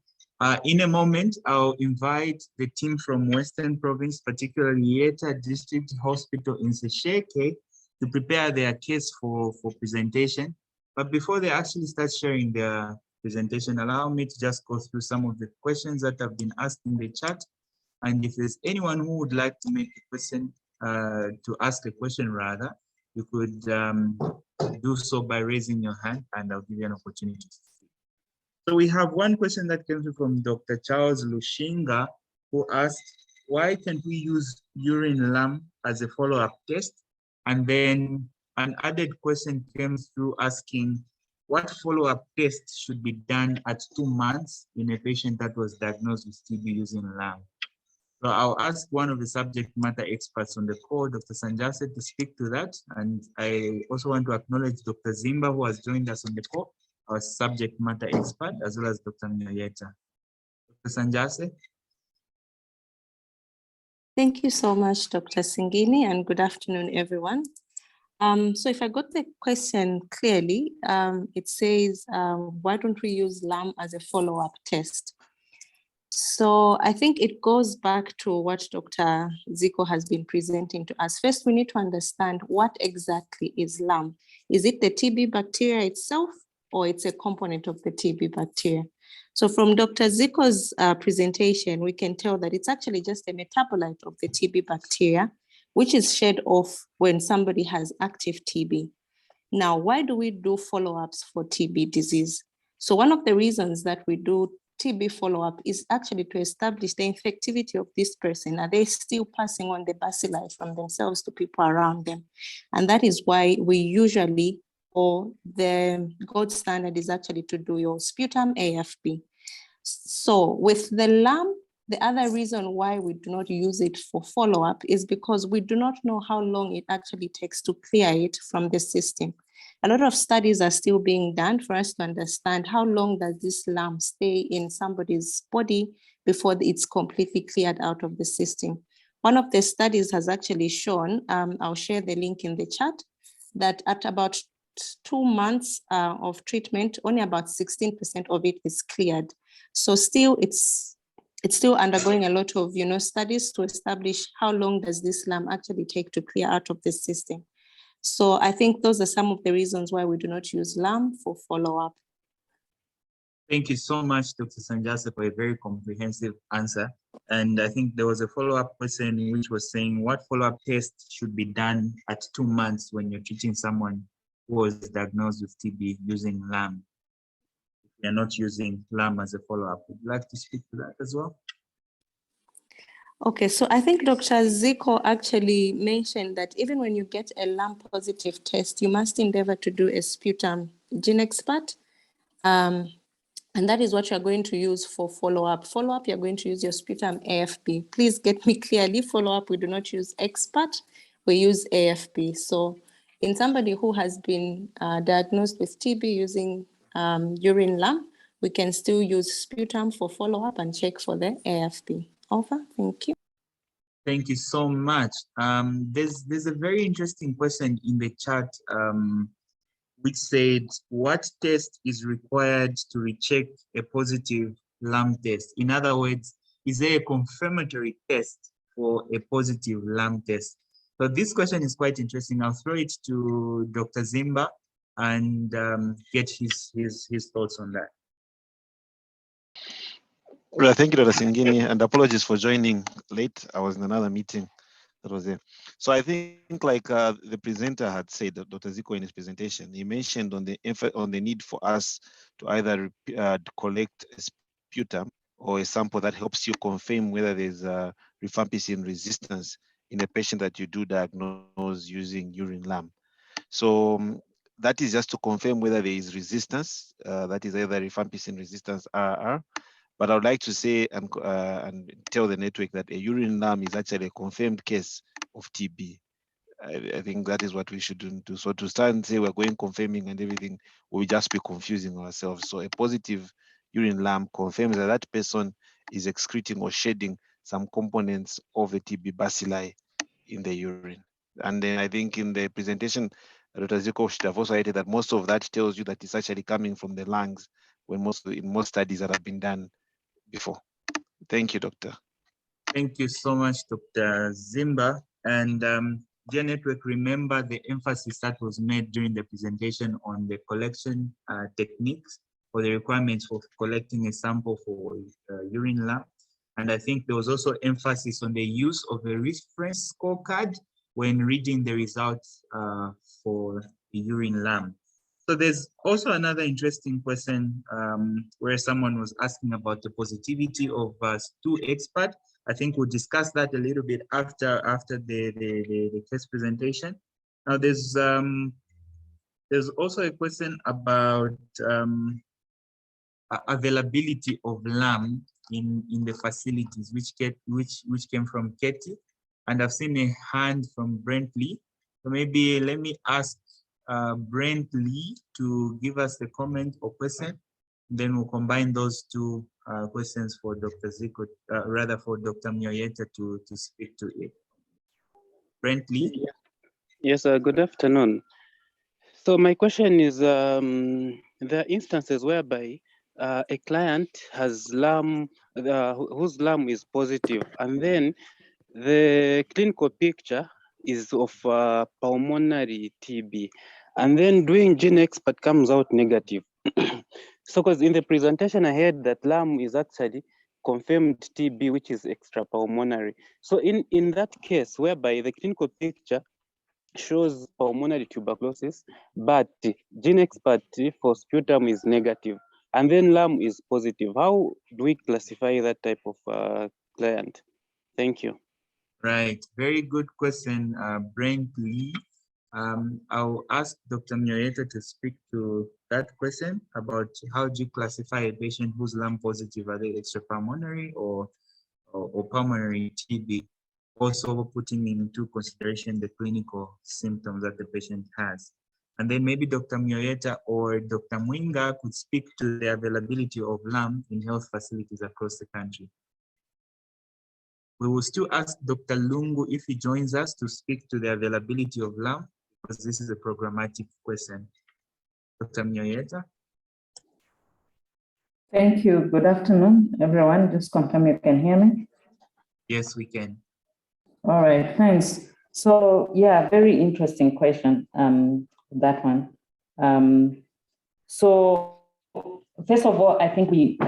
In a moment, I'll invite the team from Western Province, particularly Yeta District Hospital in Sesheke, to prepare their case for presentation. But before they actually start sharing their presentation, allow me to just go through some of the questions that have been asked in the chat. And if there's anyone who would like to make a question, to ask a question rather, you could do so by raising your hand and I'll give you an opportunity to speak. So we have one question that came through from Dr. Charles Lushinga, who asked, why can't we use urine lamp as a follow-up test? And then an added question came through asking, what follow-up test should be done at 2 months in a patient that was diagnosed with TB using lamp? So I'll ask one of the subject matter experts on the call, Dr. Sanjase, to speak to that. And I also want to acknowledge Dr. Zimba, who has joined us on the call, our subject matter expert, as well as Dr. Mioyeta. Dr. Sanjase. Thank you so much, Dr. Singini, and good afternoon, everyone. So if I got the question clearly, it says, why don't we use LAM as a follow-up test? So I think it goes back to what Dr. Zico has been presenting to us. First, we need to understand what exactly is LAM. Is it the TB bacteria itself, or it's a component of the TB bacteria? So from Dr. Zico's presentation, we can tell that it's actually just a metabolite of the TB bacteria, which is shed off when somebody has active TB. Now, why do we do follow-ups for TB disease? So one of the reasons that we do TB follow-up is actually to establish the infectivity of this person. Are they still passing on the bacilli from themselves to people around them? And that is why we usually, or the gold standard is actually to do your sputum AFP. So with the LAMP, the other reason why we do not use it for follow-up is because we do not know how long it actually takes to clear it from the system. A lot of studies are still being done for us to understand how long does this LAMP stay in somebody's body before it's completely cleared out of the system. One of the studies has actually shown, I'll share the link in the chat, that at about 2 months of treatment, only about 16% of it is cleared. So still, it's still undergoing a lot of studies to establish how long does this LAMP actually take to clear out of the system. So I think those are some of the reasons why we do not use LAMP for follow-up. Thank you so much, Dr. Sanjasa, for a very comprehensive answer. And I think there was a follow-up question which was saying what follow-up test should be done at 2 months when you're treating someone who was diagnosed with TB using LAMP. If you're not using LAMP as a follow-up, would you like to speak to that as well? Okay, so I think Dr. Zico actually mentioned that even when you get a LAMP positive test, you must endeavor to do a sputum Xpert. And that is what you're going to use for follow-up. Follow-up, you're going to use your sputum AFP. Please get me clearly, follow-up, we do not use Xpert, we use AFP. So in somebody who has been diagnosed with TB using urine lamp, we can still use sputum for follow-up and check for the AFP. Over, thank you. Thank you so much. There's a very interesting question in the chat which said, what test is required to recheck a positive LAMP test? In other words, is there a confirmatory test for a positive LAMP test? So this question is quite interesting. I'll throw it to Dr. Zimba and get his thoughts on that. Well, thank you, Dr. Singini, and apologies for joining late. I was in another meeting that was there. So I think, like the presenter had said, Dr. Zico in his presentation, he mentioned on the need for us to either collect a sputum or a sample that helps you confirm whether there's rifampicin resistance in a patient that you do diagnose using urine lamp. So that is just to confirm whether there is resistance, that is either rifampicin resistance RR. But I would like to say and tell the network that a urine lamp is actually a confirmed case of TB. I think that is what we shouldn't do. So to start and say we're going confirming and everything, we'll just be confusing ourselves. So a positive urine lamp confirms that that person is excreting or shedding some components of the TB bacilli in the urine. And then I think in the presentation, Dr. Ziko should have also stated that most of that tells you that it's actually coming from the lungs when in most studies that have been done before. Thank you, Doctor. Thank you so much, Dr. Zimba. And dear network, remember the emphasis that was made during the presentation on the collection techniques or the requirements for collecting a sample for urine lamp. And I think there was also emphasis on the use of a reference scorecard when reading the results for the urine lamp. So there's also another interesting question where someone was asking about the positivity of STU Xpert. I think we'll discuss that a little bit after the test presentation. Now there's also a question about availability of LAMP in the facilities, which came from Katie, and I've seen a hand from Brent Lee. So maybe let me ask Brent Lee to give us the comment or question. Then we'll combine those two questions for Dr. Zico, rather for Dr. Mioyeta to speak to it. Brent Lee? Yes, good afternoon. So my question is, there are instances whereby a client has LAMP, whose LAMP is positive, and then the clinical picture is of pulmonary TB, and then doing Gene Xpert comes out negative. So, because in the presentation I heard that LAMP is actually confirmed TB, which is extrapulmonary. So in that case, whereby the clinical picture shows pulmonary tuberculosis, but Xpert for sputum is negative, and then LAM is positive. How do we classify that type of client? Thank you. Right, very good question, Brent Lee. I'll ask Dr. Mioyeta to speak to that question about how do you classify a patient who's LAM positive, are they extrapulmonary or pulmonary TB, also putting into consideration the clinical symptoms that the patient has. And then maybe Dr. Mioyeta or Dr. Mwinga could speak to the availability of LAM in health facilities across the country. We will still ask Dr. Lungu if he joins us to speak to the availability of LAM, because this is a programmatic question. Dr. Mioyeta. Thank you. Good afternoon, everyone. Just confirm you can hear me. Yes, we can. All right, thanks. So yeah, very interesting question, that one. So first of all, I think we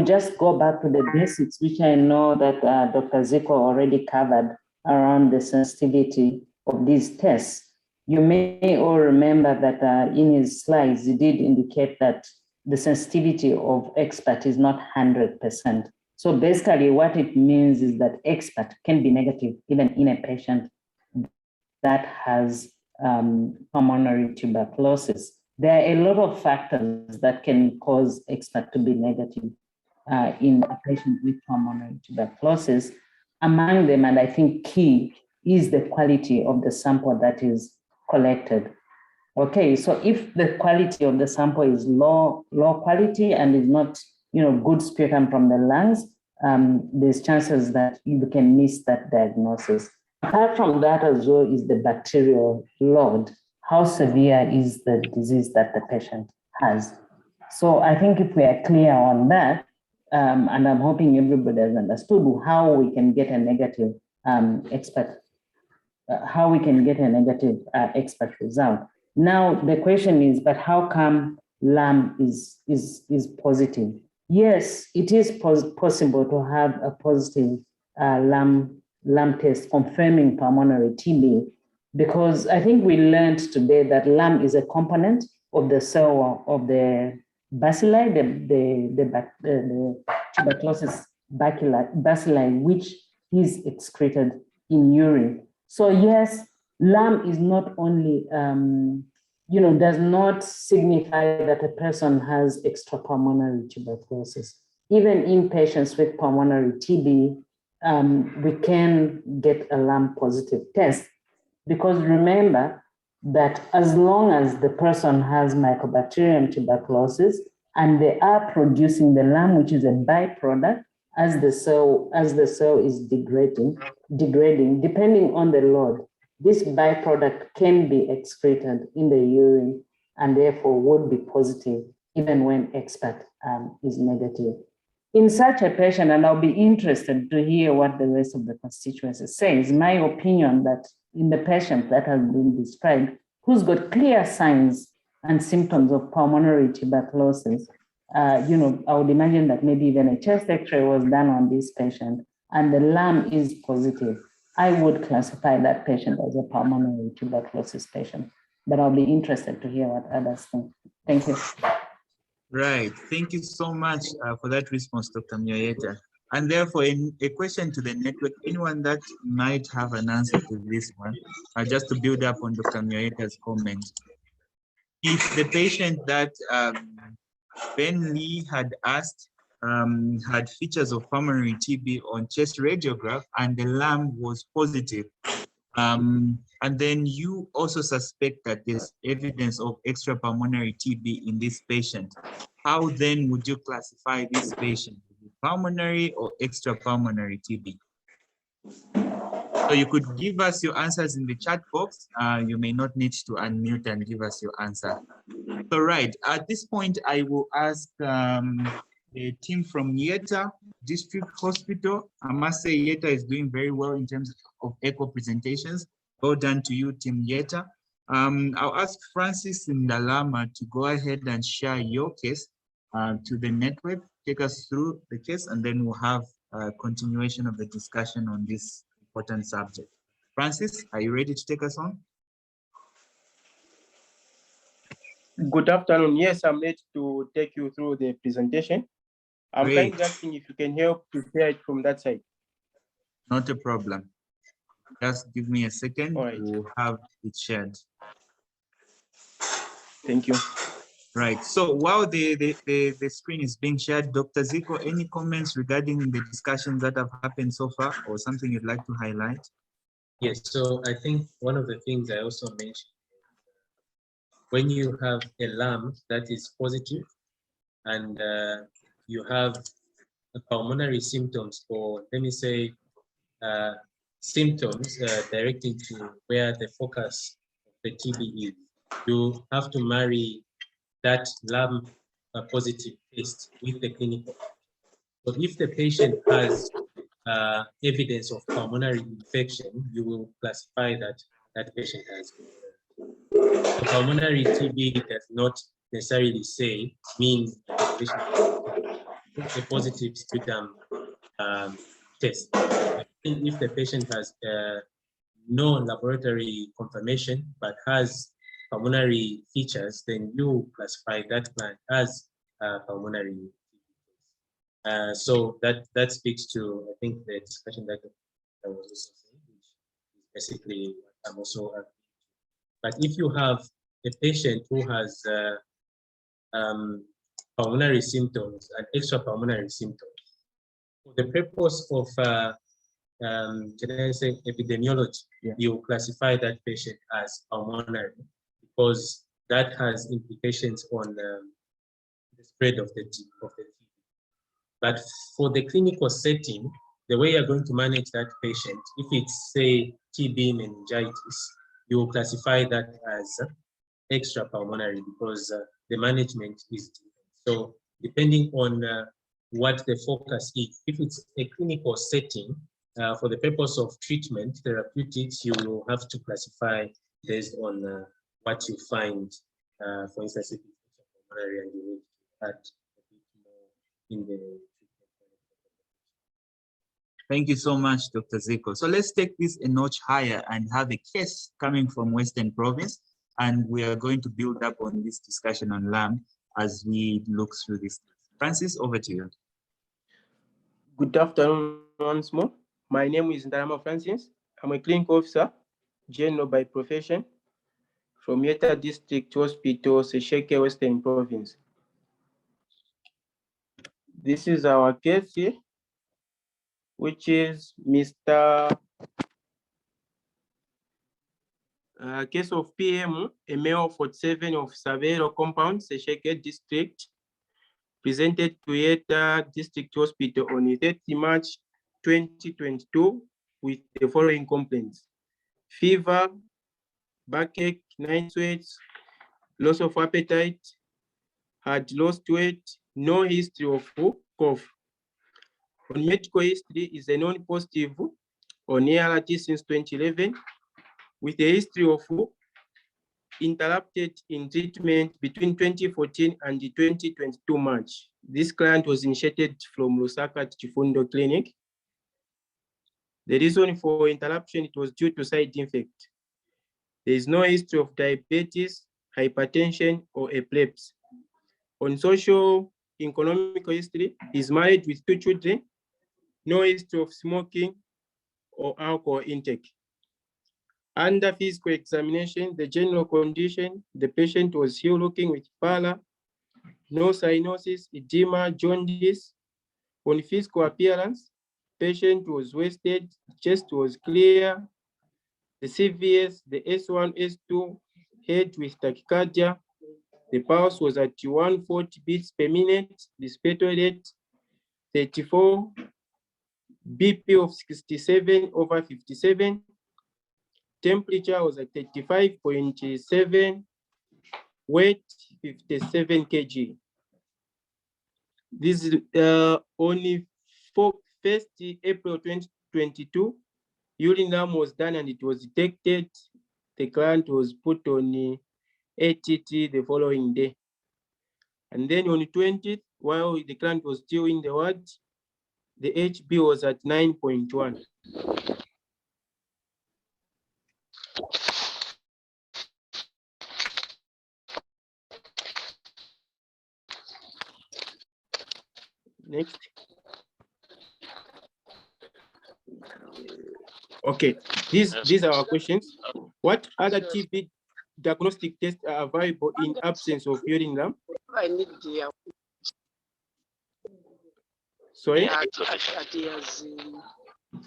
just go back to the basics, which I know that Dr. Zico already covered around the sensitivity of these tests. You may all remember that in his slides, he did indicate that the sensitivity of Xpert is not 100%. So basically what it means is that Xpert can be negative even in a patient that has pulmonary tuberculosis. There are a lot of factors that can cause Xpert to be negative in a patient with pulmonary tuberculosis. Among them, and I think key, is the quality of the sample that is collected. Okay, so if the quality of the sample is low quality and is not, good sputum from the lungs, there's chances that you can miss that diagnosis. Apart from that as well is the bacterial load. How severe is the disease that the patient has? So I think if we are clear on that, and I'm hoping everybody has understood how we can get a negative Xpert result. Now the question is, but how come LAM is positive? Yes, it is possible to have a positive LAM test confirming pulmonary TB, because I think we learned today that LAM is a component of the cell of the bacilli, the tuberculosis bacilli, which is excreted in urine. So yes, LAM is not only, does not signify that a person has extrapulmonary tuberculosis. Even in patients with pulmonary TB, we can get a LAM positive test, because remember that as long as the person has Mycobacterium tuberculosis and they are producing the LAM, which is a byproduct, as the cell is degrading, depending on the load, this byproduct can be excreted in the urine and therefore would be positive even when Xpert is negative. In such a patient, and I'll be interested to hear what the rest of the constituency says, my opinion that in the patient that has been described, who's got clear signs and symptoms of pulmonary tuberculosis, I would imagine that maybe even a chest X-ray was done on this patient and the LAM is positive. I would classify that patient as a pulmonary tuberculosis patient, but I'll be interested to hear what others think. Thank you. Right, thank you so much for that response, Dr. Mioyeta. And therefore, a question to the network, anyone that might have an answer to this one, just to build up on Dr. Mioyeta's comment. If the patient that Ben Lee had asked had features of pulmonary TB on chest radiograph and the LAM was positive, and then you also suspect that there's evidence of extrapulmonary TB in this patient, how then would you classify this patient? Pulmonary or extrapulmonary TB? So you could give us your answers in the chat box. You may not need to unmute and give us your answer. So right, at this point, I will ask the team from Yeta District Hospital. I must say Yeta is doing very well in terms of echo presentations. Well done to you, Team Yeta. I'll ask Francis Ndalama to go ahead and share your case to the network, take us through the case, and then we'll have a continuation of the discussion on this important subject. Francis, are you ready to take us on? Good afternoon. Yes, I'm ready to take you through the presentation. I'm Great. kindly asking if you can help to share it from that side. Not a problem. Just give me a second All right. to have it shared. Thank you. Right. So while the screen is being shared, Dr. Zico, any comments regarding the discussions that have happened so far or something you'd like to highlight? Yes, so I think one of the things I also mentioned, when you have a lamp that is positive and you have pulmonary symptoms, or let me say symptoms directing to where the focus of the TB is, you have to marry that lamp positive test with the clinical. So if the patient has evidence of pulmonary infection, you will classify that that patient has. So pulmonary TB does not necessarily mean the patient has a positive sputum test. If the patient has no laboratory confirmation but has pulmonary features, then you classify that plant as pulmonary. So that speaks to, I think, the discussion that I was also saying, which is basically what I'm also. But if you have a patient who has pulmonary symptoms and extrapulmonary symptoms, for the purpose of can I say epidemiology, you classify that patient as pulmonary because that has implications on the spread of the TB. But for the clinical setting, the way you're going to manage that patient, if it's say TB meningitis, you will classify that as extrapulmonary because the management is different. So depending on what the focus is, if it's a clinical setting, for the purpose of treatment, therapeutics, you will have to classify based on what you find. For instance, if it's extrapulmonary and you need to add a bit more in the treatment. Thank you so much, Dr. Zico. So let's take this a notch higher and have a case coming from Western Province, and we are going to build up on this discussion on LAM as we look through this. Francis, over to you. Good afternoon once more. My name is Ndarama Francis. I'm a clinical officer, general by profession, from Yeta District Hospital, Sesheke, Western Province. This is our case here, which is Mr. Case of PM, a male 47 of Savero compound, Sesheke District, presented to Yeta District Hospital on 30 March 2022 with the following complaints: fever, backache, night sweats, loss of appetite, had lost weight, no history of cough. On medical history is a non-positive on ART since 2011 with a history of interrupted in treatment between 2014 and 2022 March. This client was initiated from Lusaka Chifundo Clinic. The reason for interruption, it was due to side infect. There is no history of diabetes, hypertension, or epilepsy. On social economic history, is married with 2 children, no history of smoking or alcohol intake. Under physical examination, the general condition, the patient was still looking with pallor, no cyanosis, edema, jaundice. On physical appearance, patient was wasted, chest was clear, the CVS, the S1, S2, head with tachycardia, the pulse was at 140 beats per minute, respiratory rate 34, BP of 67/57, temperature was at 35.7, weight 57 kg. This is only 1st April 2022. Urine Lamp was done and it was detected. The client was put on ATT the following day. And then on the 20th, while the client was still in the ward, the HB was at 9.1. Next. Okay, these are our questions. What other TB diagnostic tests are available in absence of urine lamp? I need the Sorry?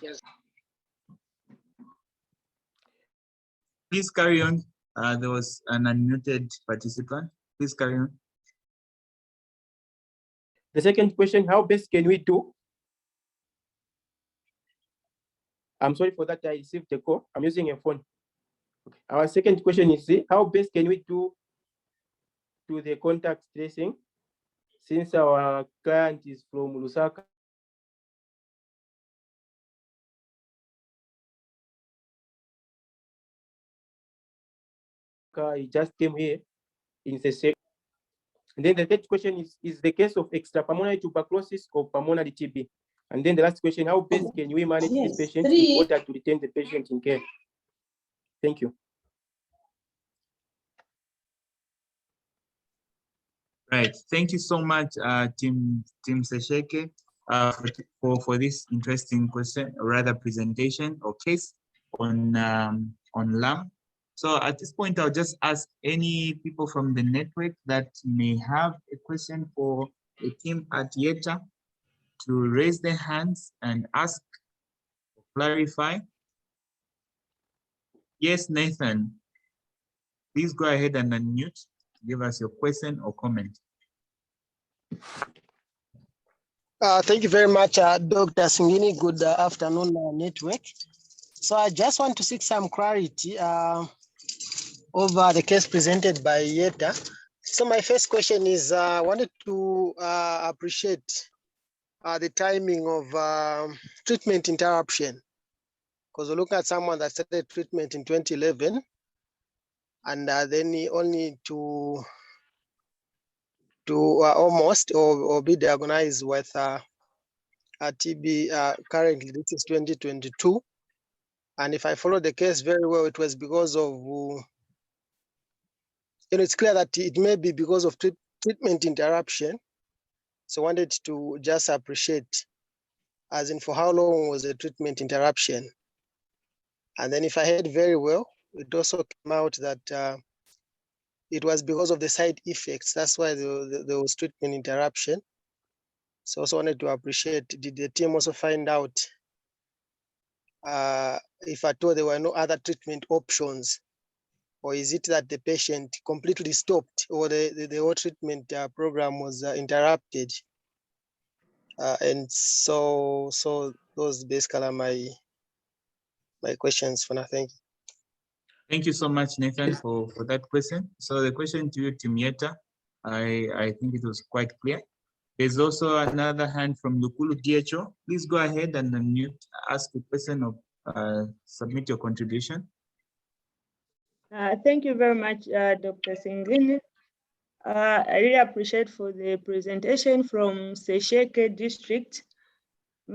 yes. Please carry on. There was an unmuted participant. Please carry on. The second question, how best can we do? I'm sorry for that, I received a call. I'm using a phone. Okay. Our second question is, how best can we do the contact tracing since our client is from Lusaka? He just came here in the second. And then the third question is the case of extrapulmonary tuberculosis or pulmonary TB? And then the last question, how best can we manage this patient in order to retain the patient in care? Thank you. Right. Thank you so much, Team Sesheke, for this interesting question, or rather presentation or case on LAM. So at this point, I'll just ask any people from the network that may have a question for the team at YETA to raise their hands and ask, clarify. Yes, Nathan, please go ahead and unmute. Give us your question or comment. Thank you very much, Dr. Singini. Good afternoon, network. So I just want to seek some clarity over the case presented by Yeta. So my first question is, I wanted to appreciate the timing of treatment interruption, because we look at someone that started treatment in 2011, and then he only to almost or be diagnosed with a TB. Currently, this is 2022, and if I follow the case very well, it was because of it's clear that it may be because of treatment interruption. So I wanted to just appreciate, as in for how long was the treatment interruption? And then if I heard very well, it also came out that it was because of the side effects. That's why there was treatment interruption. So I also wanted to appreciate, did the team also find out if at all there were no other treatment options? Or is it that the patient completely stopped, or the whole treatment program was interrupted? And so those basically are my questions for now. Thank you. Thank you so much, Nathan, for that question. So the question to you, Timieta, I think it was quite clear. There's also another hand from Lukulu DHO. Please go ahead and unmute, ask a question or submit your contribution. Thank you very much, Dr. Singini. I really appreciate for the presentation from Sesheke district.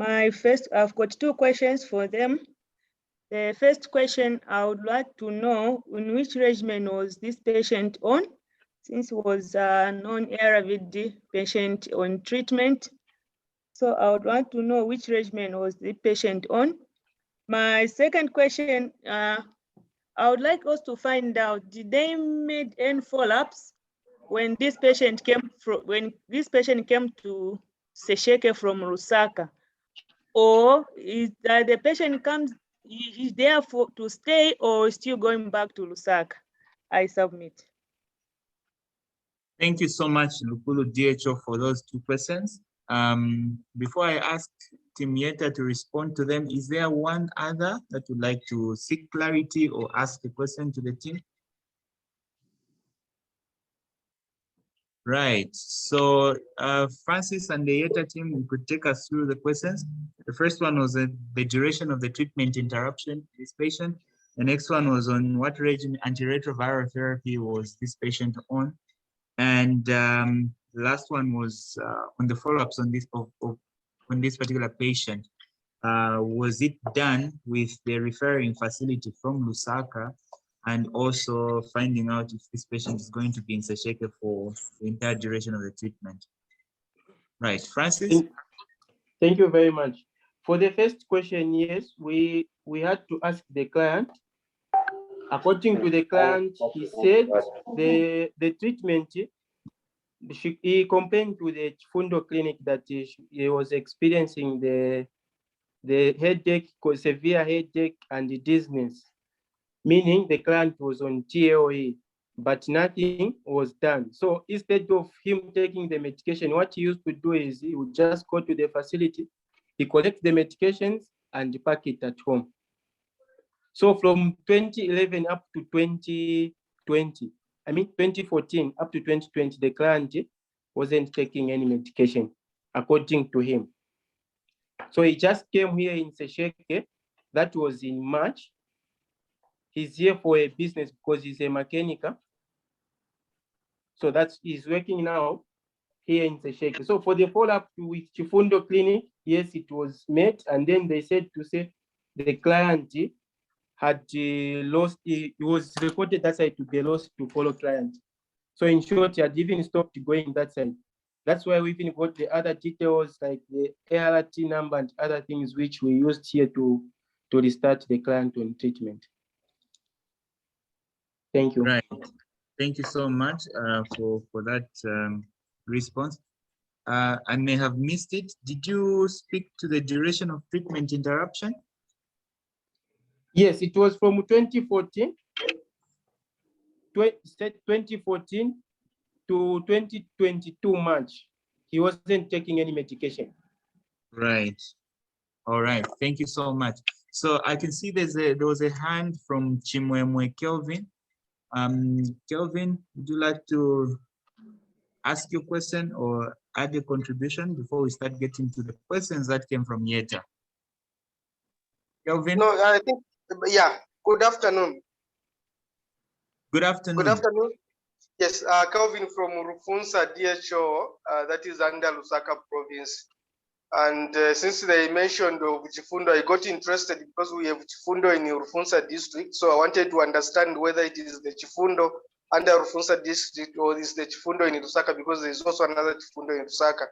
I've got two questions for them. The first question, I would like to know in which regimen was this patient on, since he was a non-ARVD patient on treatment. So I would want to know which regimen was the patient on. My second question, I would like us to find out, did they made any follow-ups when this patient came to Sesheke from Lusaka, or is that the patient is there to stay or still going back to Lusaka? I submit. Thank you so much, Lukulu DHO, for those two questions. Before I ask Timieta to respond to them, is there one other that would like to seek clarity or ask a question to the team? Right, so Francis and the YETA team, you could take us through the questions. The first one was the duration of the treatment interruption in this patient. The next one was on what regimen antiretroviral therapy was this patient on. And the last one was on the follow-ups on this particular patient. Was it done with the referring facility from Lusaka, and also finding out if this patient is going to be in Sesheke for the entire duration of the treatment? Right, Francis? Thank you very much. For the first question, yes, we had to ask the client. According to the client, he said the treatment, he complained to the Chifundo clinic that he was experiencing the headache, severe headache and the dizziness, meaning the client was on TLE, but nothing was done. So instead of him taking the medication, what he used to do is he would just go to the facility, he collects the medications and pack it at home. So from 2011 up to 2014 up to 2020, the client wasn't taking any medication, according to him. So he just came here in Sesheke, that was in March. He's here for a business because he's a mechanic. So he's working now here in Sesheke. So for the follow-up with Chifundo Clinic, yes, it was met, and then they said to say the client had lost, it was reported that side to be lost to follow client. So in short, he had even stopped going that side. That's why we even got the other details like the ART number and other things which we used here to restart the client on treatment. Thank you. Right. Thank you so much for that response. I may have missed it. Did you speak to the duration of treatment interruption? Yes, it was from 2014 to 2022 March. He wasn't taking any medication. Right. All right. Thank you so much. So I can see there was a hand from Chimwemwe Kelvin. Kelvin, would you like to ask your question or add a contribution before we start getting to the questions that came from Yeta? Kelvin? No, I think, yeah. Good afternoon. Good afternoon. Good afternoon. Yes, Kelvin from Rufunsa DHO, that is under Lusaka province. And since they mentioned of Chifundo, I got interested because we have Chifundo in Rufunsa district. So I wanted to understand whether it is the Chifundo under Rufunsa district or is the Chifundo in Lusaka, because there is also another Chifundo in Lusaka.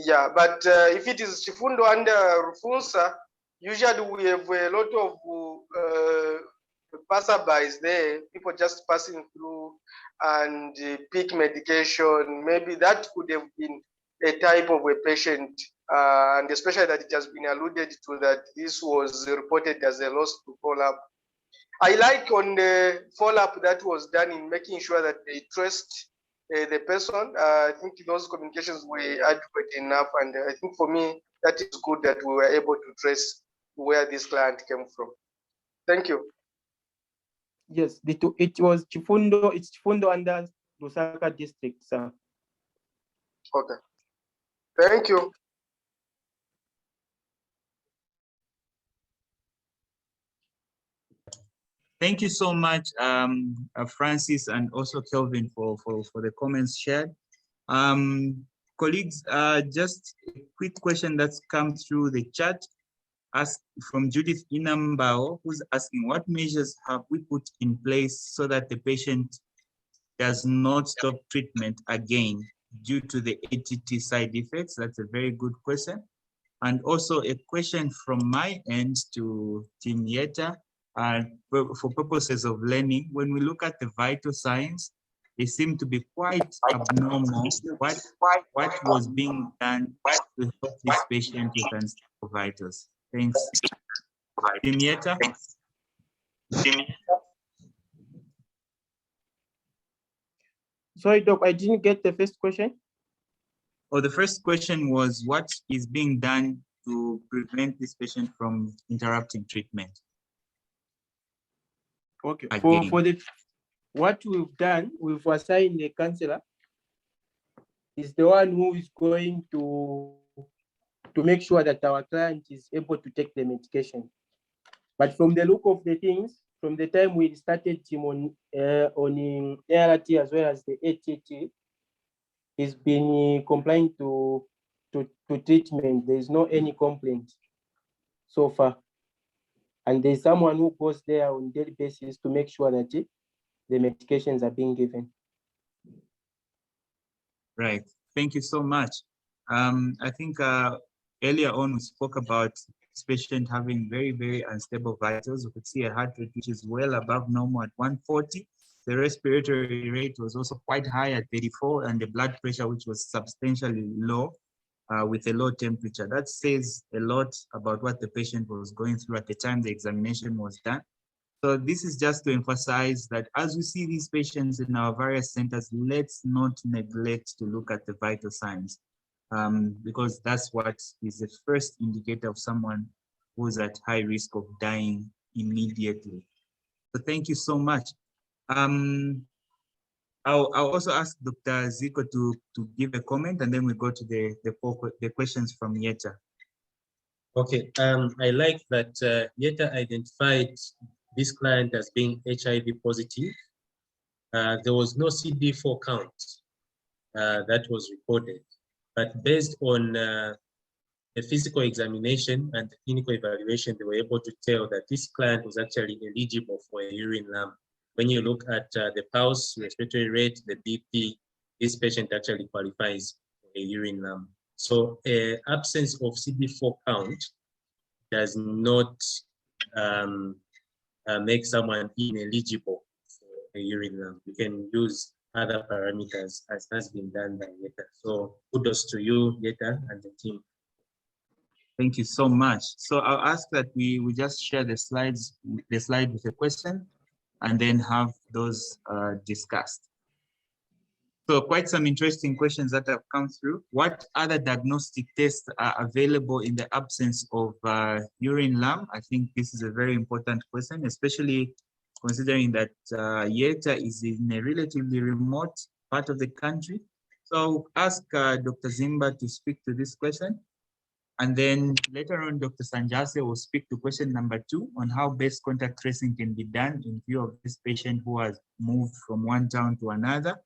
Yeah, but if it is Chifundo under Rufunsa, usually we have a lot of passerbys there, people just passing through and pick medication. Maybe that could have been a type of a patient, and especially that it has been alluded to that this was reported as a loss to follow-up. I like on the follow-up that was done in making sure that they traced the person. I think those communications were adequate enough, and I think for me that is good that we were able to trace where this client came from. Thank you. Yes, it was Chifundo. It's Chifundo under Lusaka district, sir. Okay. Thank you. Thank you so much, Francis, and also Kelvin for the comments shared. Colleagues, just a quick question that's come through the chat. Ask from Judith Inambao, who's asking, what measures have we put in place so that the patient does not stop treatment again due to the ATT side effects? That's a very good question. And also a question from my end to Team Yeta, for purposes of learning, when we look at the vital signs, they seem to be quite abnormal. What was being done to help this patient with unstable vitals? Thanks. Team Yeta? Sorry, Doc, I didn't get the first question. Oh, the first question was, what is being done to prevent this patient from interrupting treatment? Okay, for what we've done, we've assigned a counselor. Is the one who is going to make sure that our client is able to take the medication. But from the look of the things, from the time we started him on ART as well as the ATT, he's been complying to treatment. There's no any complaint so far. And there's someone who goes there on a daily basis to make sure that the medications are being given. Right. Thank you so much. I think earlier on we spoke about this patient having very, very unstable vitals. We could see a heart rate which is well above normal at 140. The respiratory rate was also quite high at 34, and the blood pressure which was substantially low with a low temperature. That says a lot about what the patient was going through at the time the examination was done. So this is just to emphasize that as we see these patients in our various centers, let's not neglect to look at the vital signs, because that's what is the first indicator of someone who's at high risk of dying immediately. So thank you so much. I'll also ask Dr. Zico to give a comment, and then we go to the questions from Yeta. Okay, I like that Yeta identified this client as being HIV positive. There was no CD4 count that was reported, but based on the physical examination and the clinical evaluation, they were able to tell that this client was actually eligible for a urine lamp. When you look at the pulse, respiratory rate, the BP, this patient actually qualifies for a urine lamp. So absence of CD4 count does not make someone ineligible for a urine lamp. You can use other parameters as has been done by Yeta. So kudos to you, Yeta, and the team. Thank you so much. So I'll ask that we just share the slide with a question and then have those discussed. So quite some interesting questions that have come through. What other diagnostic tests are available in the absence of urine lamp? I think this is a very important question, especially considering that Yeta is in a relatively remote part of the country. So I'll ask Dr. Zimba to speak to this question. And then later on, Dr. Sanjase will speak to question number 2 on how best contact tracing can be done in view of this patient who has moved from one town to another.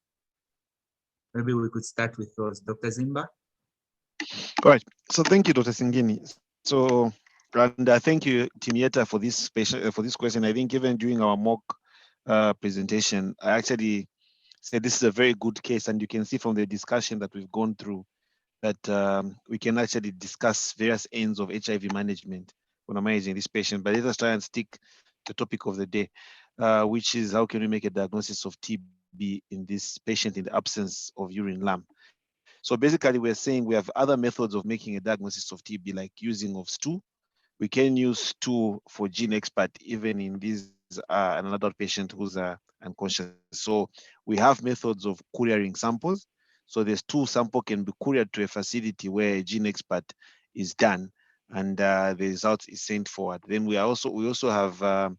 Maybe we could start with those. Dr. Zimba? All right. So thank you, Dr. Singini. So, and thank you, Team Yeta, for this question. I think even during our mock presentation, I actually said this is a very good case, and you can see from the discussion that we've gone through that we can actually discuss various ends of HIV management when managing this patient. But let us try and stick to the topic of the day, which is how can we make a diagnosis of TB in this patient in the absence of urine lamp. So basically, we're saying we have other methods of making a diagnosis of TB, like using of stool. We can use stool for Xpert even in this an adult patient who's unconscious. So we have methods of couriering samples. So the stool sample can be couriered to a facility where a Xpert is done, and the result is sent forward. Then we also have,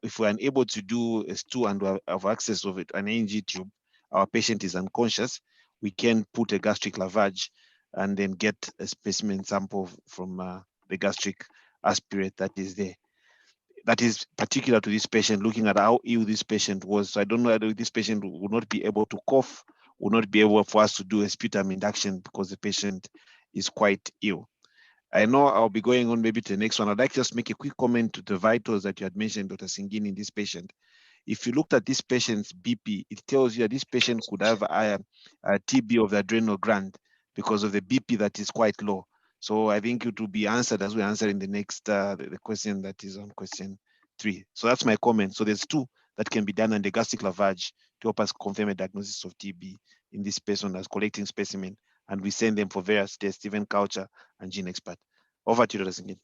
if we're unable to do a stool and we have access of it, an ANG tube, our patient is unconscious, we can put a gastric lavage and then get a specimen sample from the gastric aspirate that is there. That is particular to this patient, looking at how ill this patient was. So I don't know whether this patient would not be able to cough, would not be able for us to do a sputum induction because the patient is quite ill. I know I'll be going on maybe to the next one. I'd like to just make a quick comment to the vitals that you had mentioned, Dr. Singini, in this patient. If you looked at this patient's BP, it tells you that this patient could have a TB of the adrenal gland because of the BP that is quite low. So I think it will be answered as we answer in the next the question that is on question 3. So that's my comment. So there's 2 that can be done on the gastric lavage to help us confirm a diagnosis of TB in this person that's collecting specimen, and we send them for various tests, even culture and Xpert. Over to you, Dr. Singini.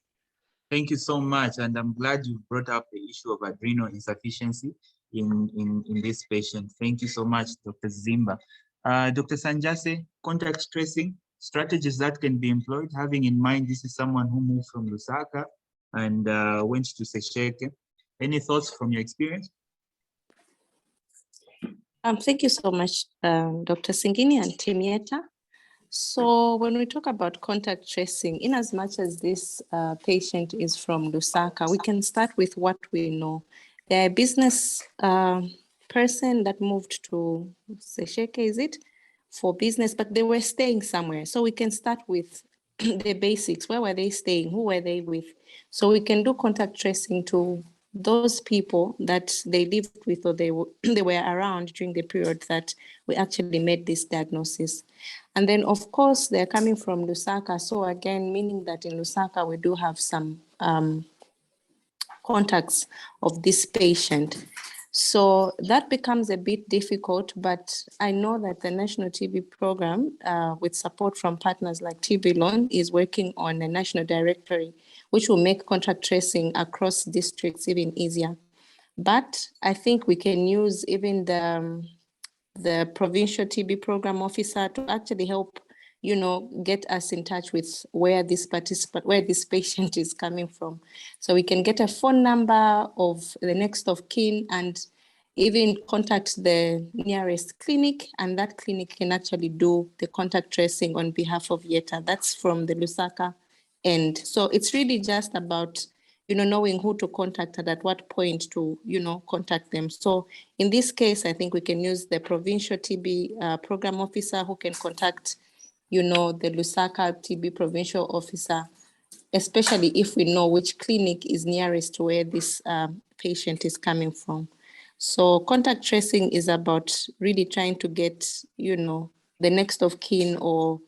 Thank you so much, and I'm glad you brought up the issue of adrenal insufficiency in this patient. Thank you so much, Dr. Zimba. Dr. Sanjase, contact tracing, strategies that can be employed, having in mind this is someone who moved from Lusaka and went to Sesheke. Any thoughts from your experience? Thank you so much, Dr. Singini and Team Yeta. So when we talk about contact tracing, in as much as this patient is from Lusaka, we can start with what we know. They're a business person that moved to Sesheke, is it? For business, but they were staying somewhere. So we can start with the basics. Where were they staying? Who were they with? So we can do contact tracing to those people that they lived with or they were around during the period that we actually made this diagnosis. And then, of course, they're coming from Lusaka. So again, meaning that in Lusaka, we do have some contacts of this patient. So that becomes a bit difficult, but I know that the National TB Program, with support from partners like TB Loan, is working on a national directory, which will make contact tracing across districts even easier. But I think we can use even the provincial TB program officer to actually help, get us in touch with where this patient is coming from. So we can get a phone number of the next of kin and even contact the nearest clinic, and that clinic can actually do the contact tracing on behalf of Yeta. That's from the Lusaka end. So it's really just about knowing who to contact and at what point to, contact them. So in this case, I think we can use the provincial TB program officer who can contact, the Lusaka TB provincial officer, especially if we know which clinic is nearest to where this patient is coming from. So contact tracing is about really trying to get, the next of kin or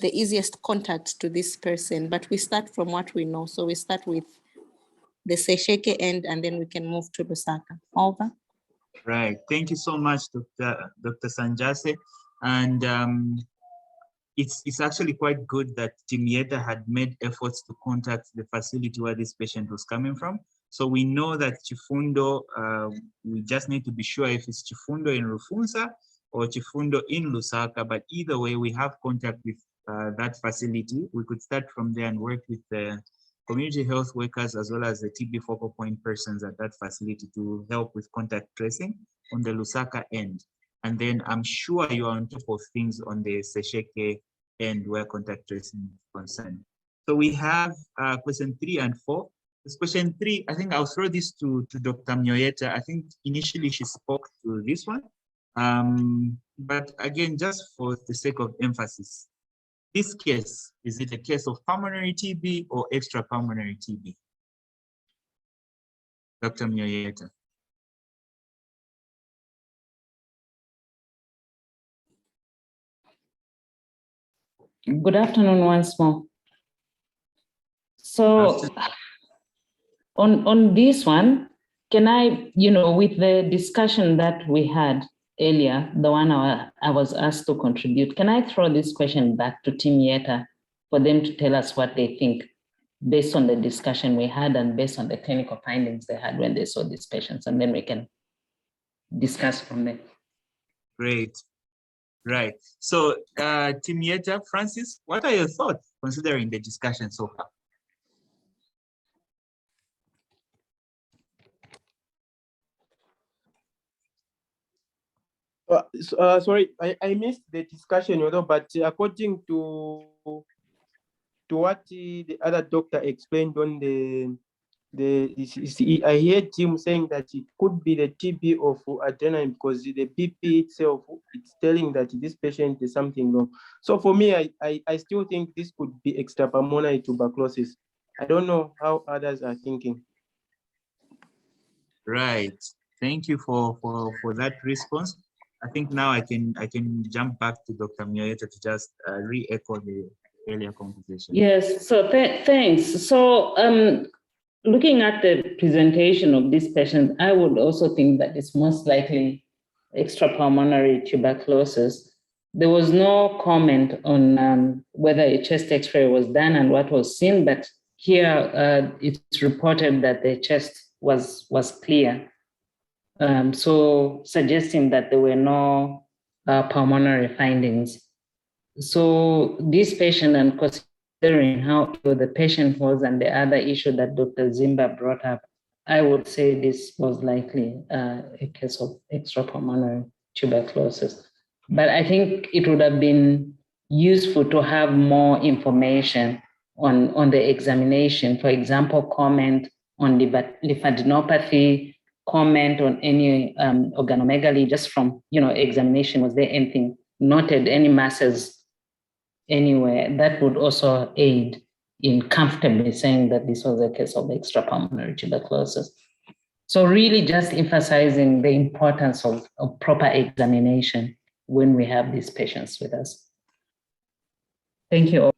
the easiest contact to this person. But we start from what we know. So we start with the Sesheke end, and then we can move to Lusaka. Over. Right. Thank you so much, Dr. Sanjase. And it's actually quite good that Team Yeta had made efforts to contact the facility where this patient was coming from. So we know that Chifundo, we just need to be sure if it's Chifundo in Rufunza or Chifundo in Lusaka, but either way, we have contact with that facility. We could start from there and work with the community health workers as well as the TB focal point persons at that facility to help with contact tracing on the Lusaka end. And then I'm sure you're on top of things on the Sesheke end where contact tracing is concerned. So we have question 3 and 4. This question 3, I think I'll throw this to Dr. Myoyeta. I think initially she spoke to this one. But again, just for the sake of emphasis, this case, is it a case of pulmonary TB or extrapulmonary TB? Dr. Myoyeta. Good afternoon once more. So on this one, can I, with the discussion that we had earlier, the one I was asked to contribute, can I throw this question back to Team Yeta for them to tell us what they think based on the discussion we had and based on the clinical findings they had when they saw these patients, and then we can discuss from there. Great. Right. So, Team Yeta, Francis, what are your thoughts considering the discussion so far? Sorry, I missed the discussion, but according to what the other doctor explained on I heard him saying that it could be the TB of adrenaline because the BP itself, it's telling that this patient is something wrong. So for me, I still think this could be extrapulmonary tuberculosis. I don't know how others are thinking. Right. Thank you for that response. I think now I can jump back to Dr. Myoyeta to just re-echo the earlier conversation. Yes. So thanks. So looking at the presentation of this patient, I would also think that it's most likely extrapulmonary tuberculosis. There was no comment on whether a chest X-ray was done and what was seen, but here it's reported that the chest was clear. So suggesting that there were no pulmonary findings. So this patient, and considering how ill the patient was and the other issue that Dr. Zimba brought up, I would say this was likely a case of extrapulmonary tuberculosis. But I think it would have been useful to have more information on the examination. For example, comment on lymphadenopathy, comment on any organomegaly just from examination. Was there anything noted, any masses anywhere? That would also aid in comfortably saying that this was a case of extrapulmonary tuberculosis. So really just emphasizing the importance of proper examination when we have these patients with us. Thank you.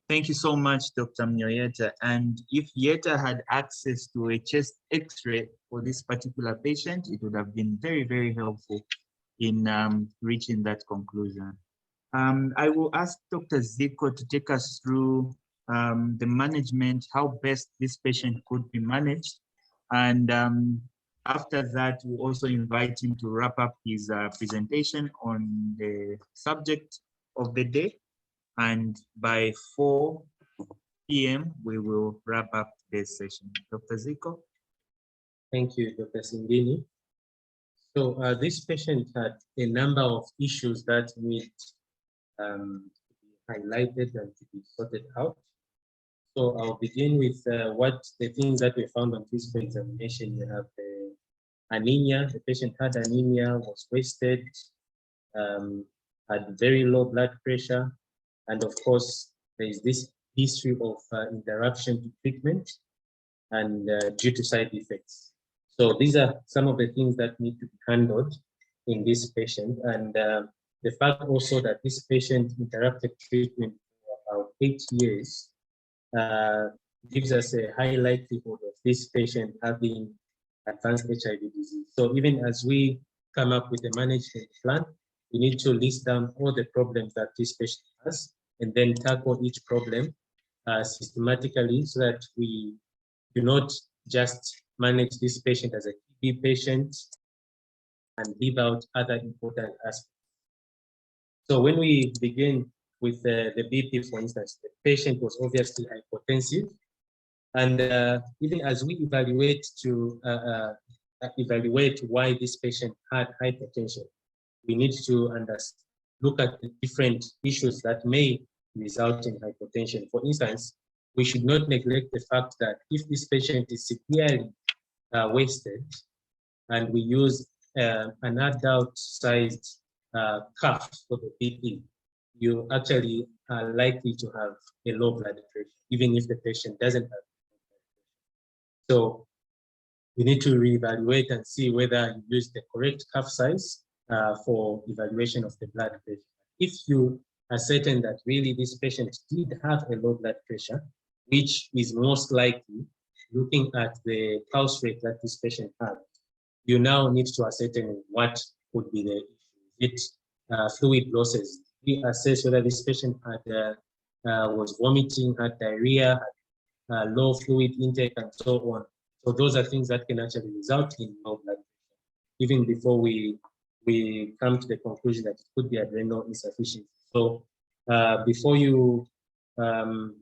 Thank you so much, Dr. Mnyoyeta. And if Yeta had access to a chest X-ray for this particular patient, it would have been very, very helpful in reaching that conclusion. I will ask Dr. Zico to take us through the management, how best this patient could be managed. And after that, we'll also invite him to wrap up his presentation on the subject of the day. And by 4 p.m., we will wrap up this session. Dr. Zico? Thank you, Dr. Singini. So this patient had a number of issues that need to be highlighted and to be sorted out. So I'll begin with what the things that we found on physical examination. You have the anemia. The patient had anemia, was wasted, had very low blood pressure, and of course, there is this history of interruption to treatment and due to side effects. So these are some of the things that need to be handled in this patient. And the fact also that this patient interrupted treatment for about 8 years gives us a high likelihood of this patient having advanced HIV disease. So even as we come up with a management plan, we need to list down all the problems that this patient has and then tackle each problem systematically so that we do not just manage this patient as a TB patient and leave out other important aspects. So when we begin with the BP, for instance, the patient was obviously hypotensive. And even as we evaluate why this patient had hypertension, we need to look at the different issues that may result in hypertension. For instance, we should not neglect the fact that if this patient is severely wasted and we use an adult-sized cuff for the BP, you actually are likely to have a low blood pressure, even if the patient doesn't have blood pressure. So we need to reevaluate and see whether you use the correct cuff size for evaluation of the blood pressure. If you are certain that really this patient did have a low blood pressure, which is most likely looking at the pulse rate that this patient had, you now need to ascertain what would be the issue. Is it fluid losses? We assess whether this patient had was vomiting, had diarrhea, had low fluid intake, and so on. So those are things that can actually result in low blood pressure, even before we come to the conclusion that it could be adrenal insufficiency. So before you come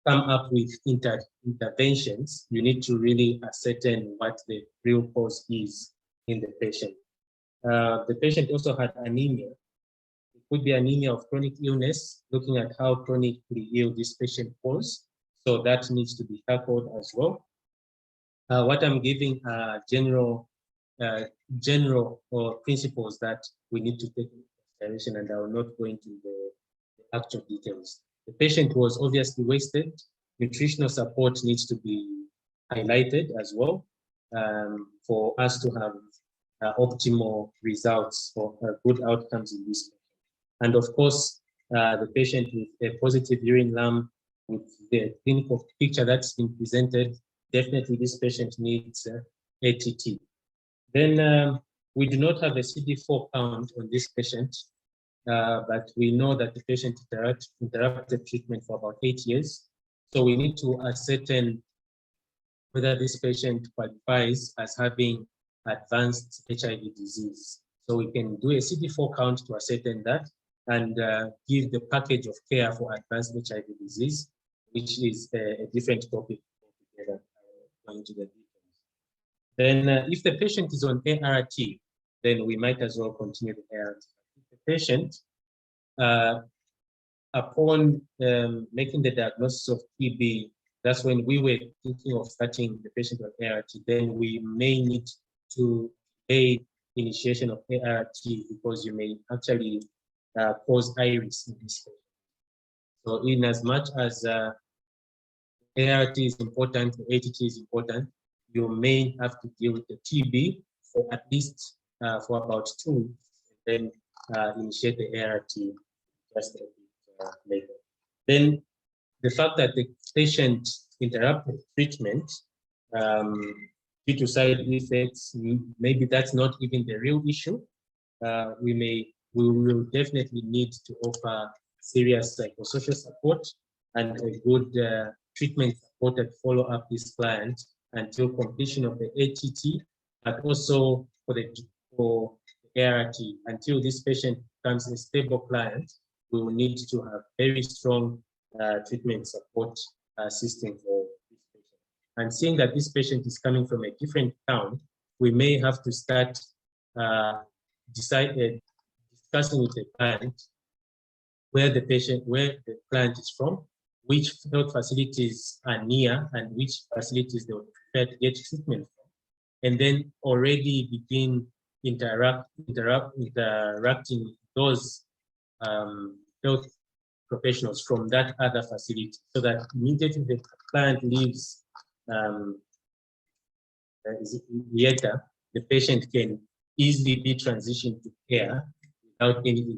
up with interventions, you need to really ascertain what the real cause is in the patient. The patient also had anemia. It could be anemia of chronic illness, looking at how chronically ill this patient was. So that needs to be tackled as well. What I'm giving general principles that we need to take into consideration, and I will not go into the actual details. The patient was obviously wasted. Nutritional support needs to be highlighted as well for us to have optimal results or good outcomes in this patient. And of course, the patient with a positive urine lamp with the clinical picture that's been presented, definitely this patient needs ATT. Then we do not have a CD4 count on this patient, but we know that the patient interrupted treatment for about 8 years. So we need to ascertain whether this patient qualifies as having advanced HIV disease. So we can do a CD4 count to ascertain that and give the package of care for advanced HIV disease, which is a different topic altogether, going to the details. Then if the patient is on ART, then we might as well continue the ART. If the patient, upon making the diagnosis of TB, that's when we were thinking of starting the patient on ART, then we may need to delay initiation of ART because you may actually cause iris in this patient. So in as much as ART is important, ATT is important, you may have to deal with the TB for at least for about 2 weeks, and then initiate the ART just a bit. later. Then the fact that the patient interrupted treatment due to side effects, maybe that's not even the real issue. We will definitely need to offer serious psychosocial support and a good treatment supported follow up this client until completion of the ATT, but also for ART, until this patient becomes a stable client, we will need to have very strong treatment support system for this patient. And seeing that this patient is coming from a different town, we may have to start discussing with the client where the client is from, which health facilities are near, and which facilities they would prefer to get treatment from, and then already begin interacting with those health professionals from that other facility, so that immediately the client leaves theater, the patient can easily be transitioned to care without any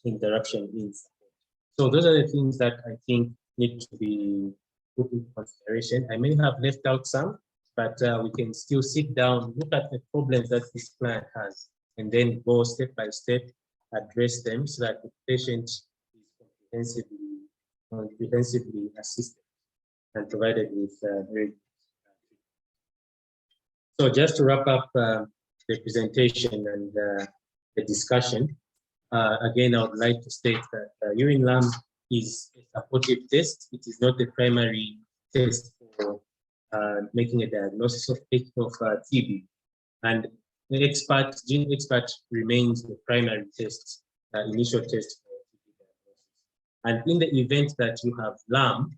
interruption in support. So those are the things that I think need to be put into consideration. I may have left out some, but we can still sit down, look at the problems that this client has, and then go step by step, address them so that the patient is comprehensively assisted and provided with very good. So just to wrap up the presentation and the discussion, again, I would like to state that Urine Lamp is a supportive test. It is not the primary test for making a diagnosis of TB. And the Gene Xpert remains the primary test, initial test for TB diagnosis. And in the event that you have LAMP,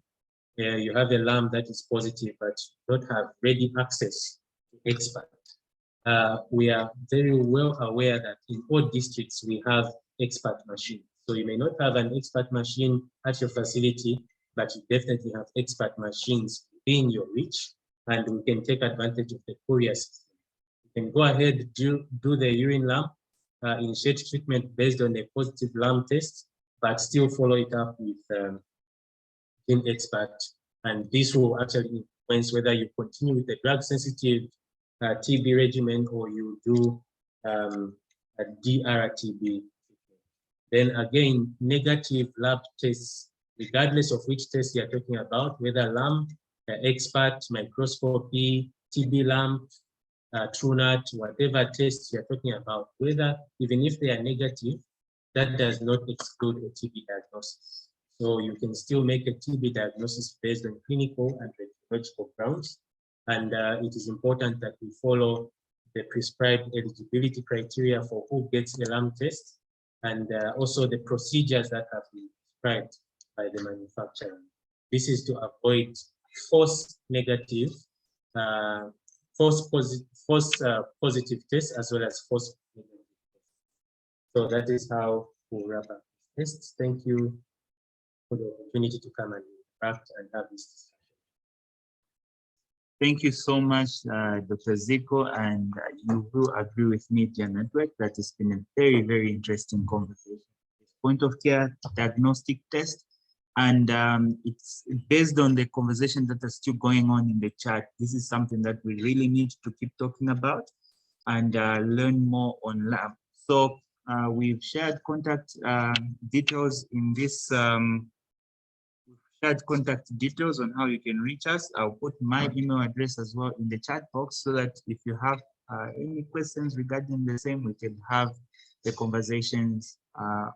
you have a LAMP that is positive, but you don't have ready access to Xpert. We are very well aware that in all districts we have Xpert machines. So you may not have an Xpert machine at your facility, but you definitely have Xpert machines within your reach, and we can take advantage of the courier system. You can go ahead, do the urine lamp, initiate treatment based on a positive lamp test, but still follow it up with Gene Xpert, and this will actually influence whether you continue with the drug-sensitive TB regimen or you do a DRTB. Then again, negative lab tests, regardless of which test you're talking about, whether LAMP, Xpert, Microscopy, TB lamp, TrueNut, whatever test you're talking about, whether even if they are negative, that does not exclude a TB diagnosis. So you can still make a TB diagnosis based on clinical and radiological grounds. And it is important that we follow the prescribed eligibility criteria for who gets a LAMP test, and also the procedures that have been prescribed by the manufacturer. This is to avoid false negative, false positive tests, as well as false negative tests. So that is how we wrap up this test. Thank you for the opportunity to come and interact and have this discussion. Thank you so much, Dr. Zico, and you will agree with me, dear network, that it's been a very, very interesting conversation. Point of care diagnostic test, and it's based on the conversation that is still going on in the chat. This is something that we really need to keep talking about and learn more on lab. So we've shared contact details in this. Shared contact details on how you can reach us. I'll put my email address as well in the chat box, so that if you have any questions regarding the same, we can have the conversations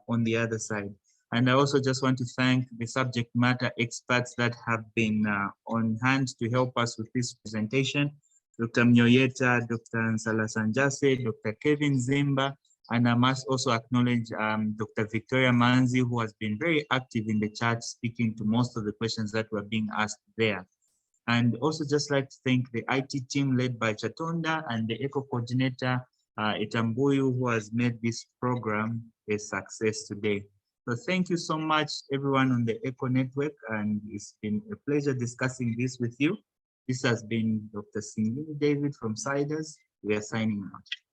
on the other side. And I also just want to thank the subject matter experts that have been on hand to help us with this presentation. Dr. Mnyoyeta, Dr. Nsala Sanjase, Dr. Kevin Zimba, and I must also acknowledge Dr. Victoria Manzi, who has been very active in the chat, speaking to most of the questions that were being asked there. And also just like to thank the IT team led by Chatonda and the ECHO coordinator, Itambuyu, who has made this program a success today. So thank you so much, everyone on the ECHO network, and it's been a pleasure discussing this with you. This has been Dr. Singini David from Siders. We are signing out.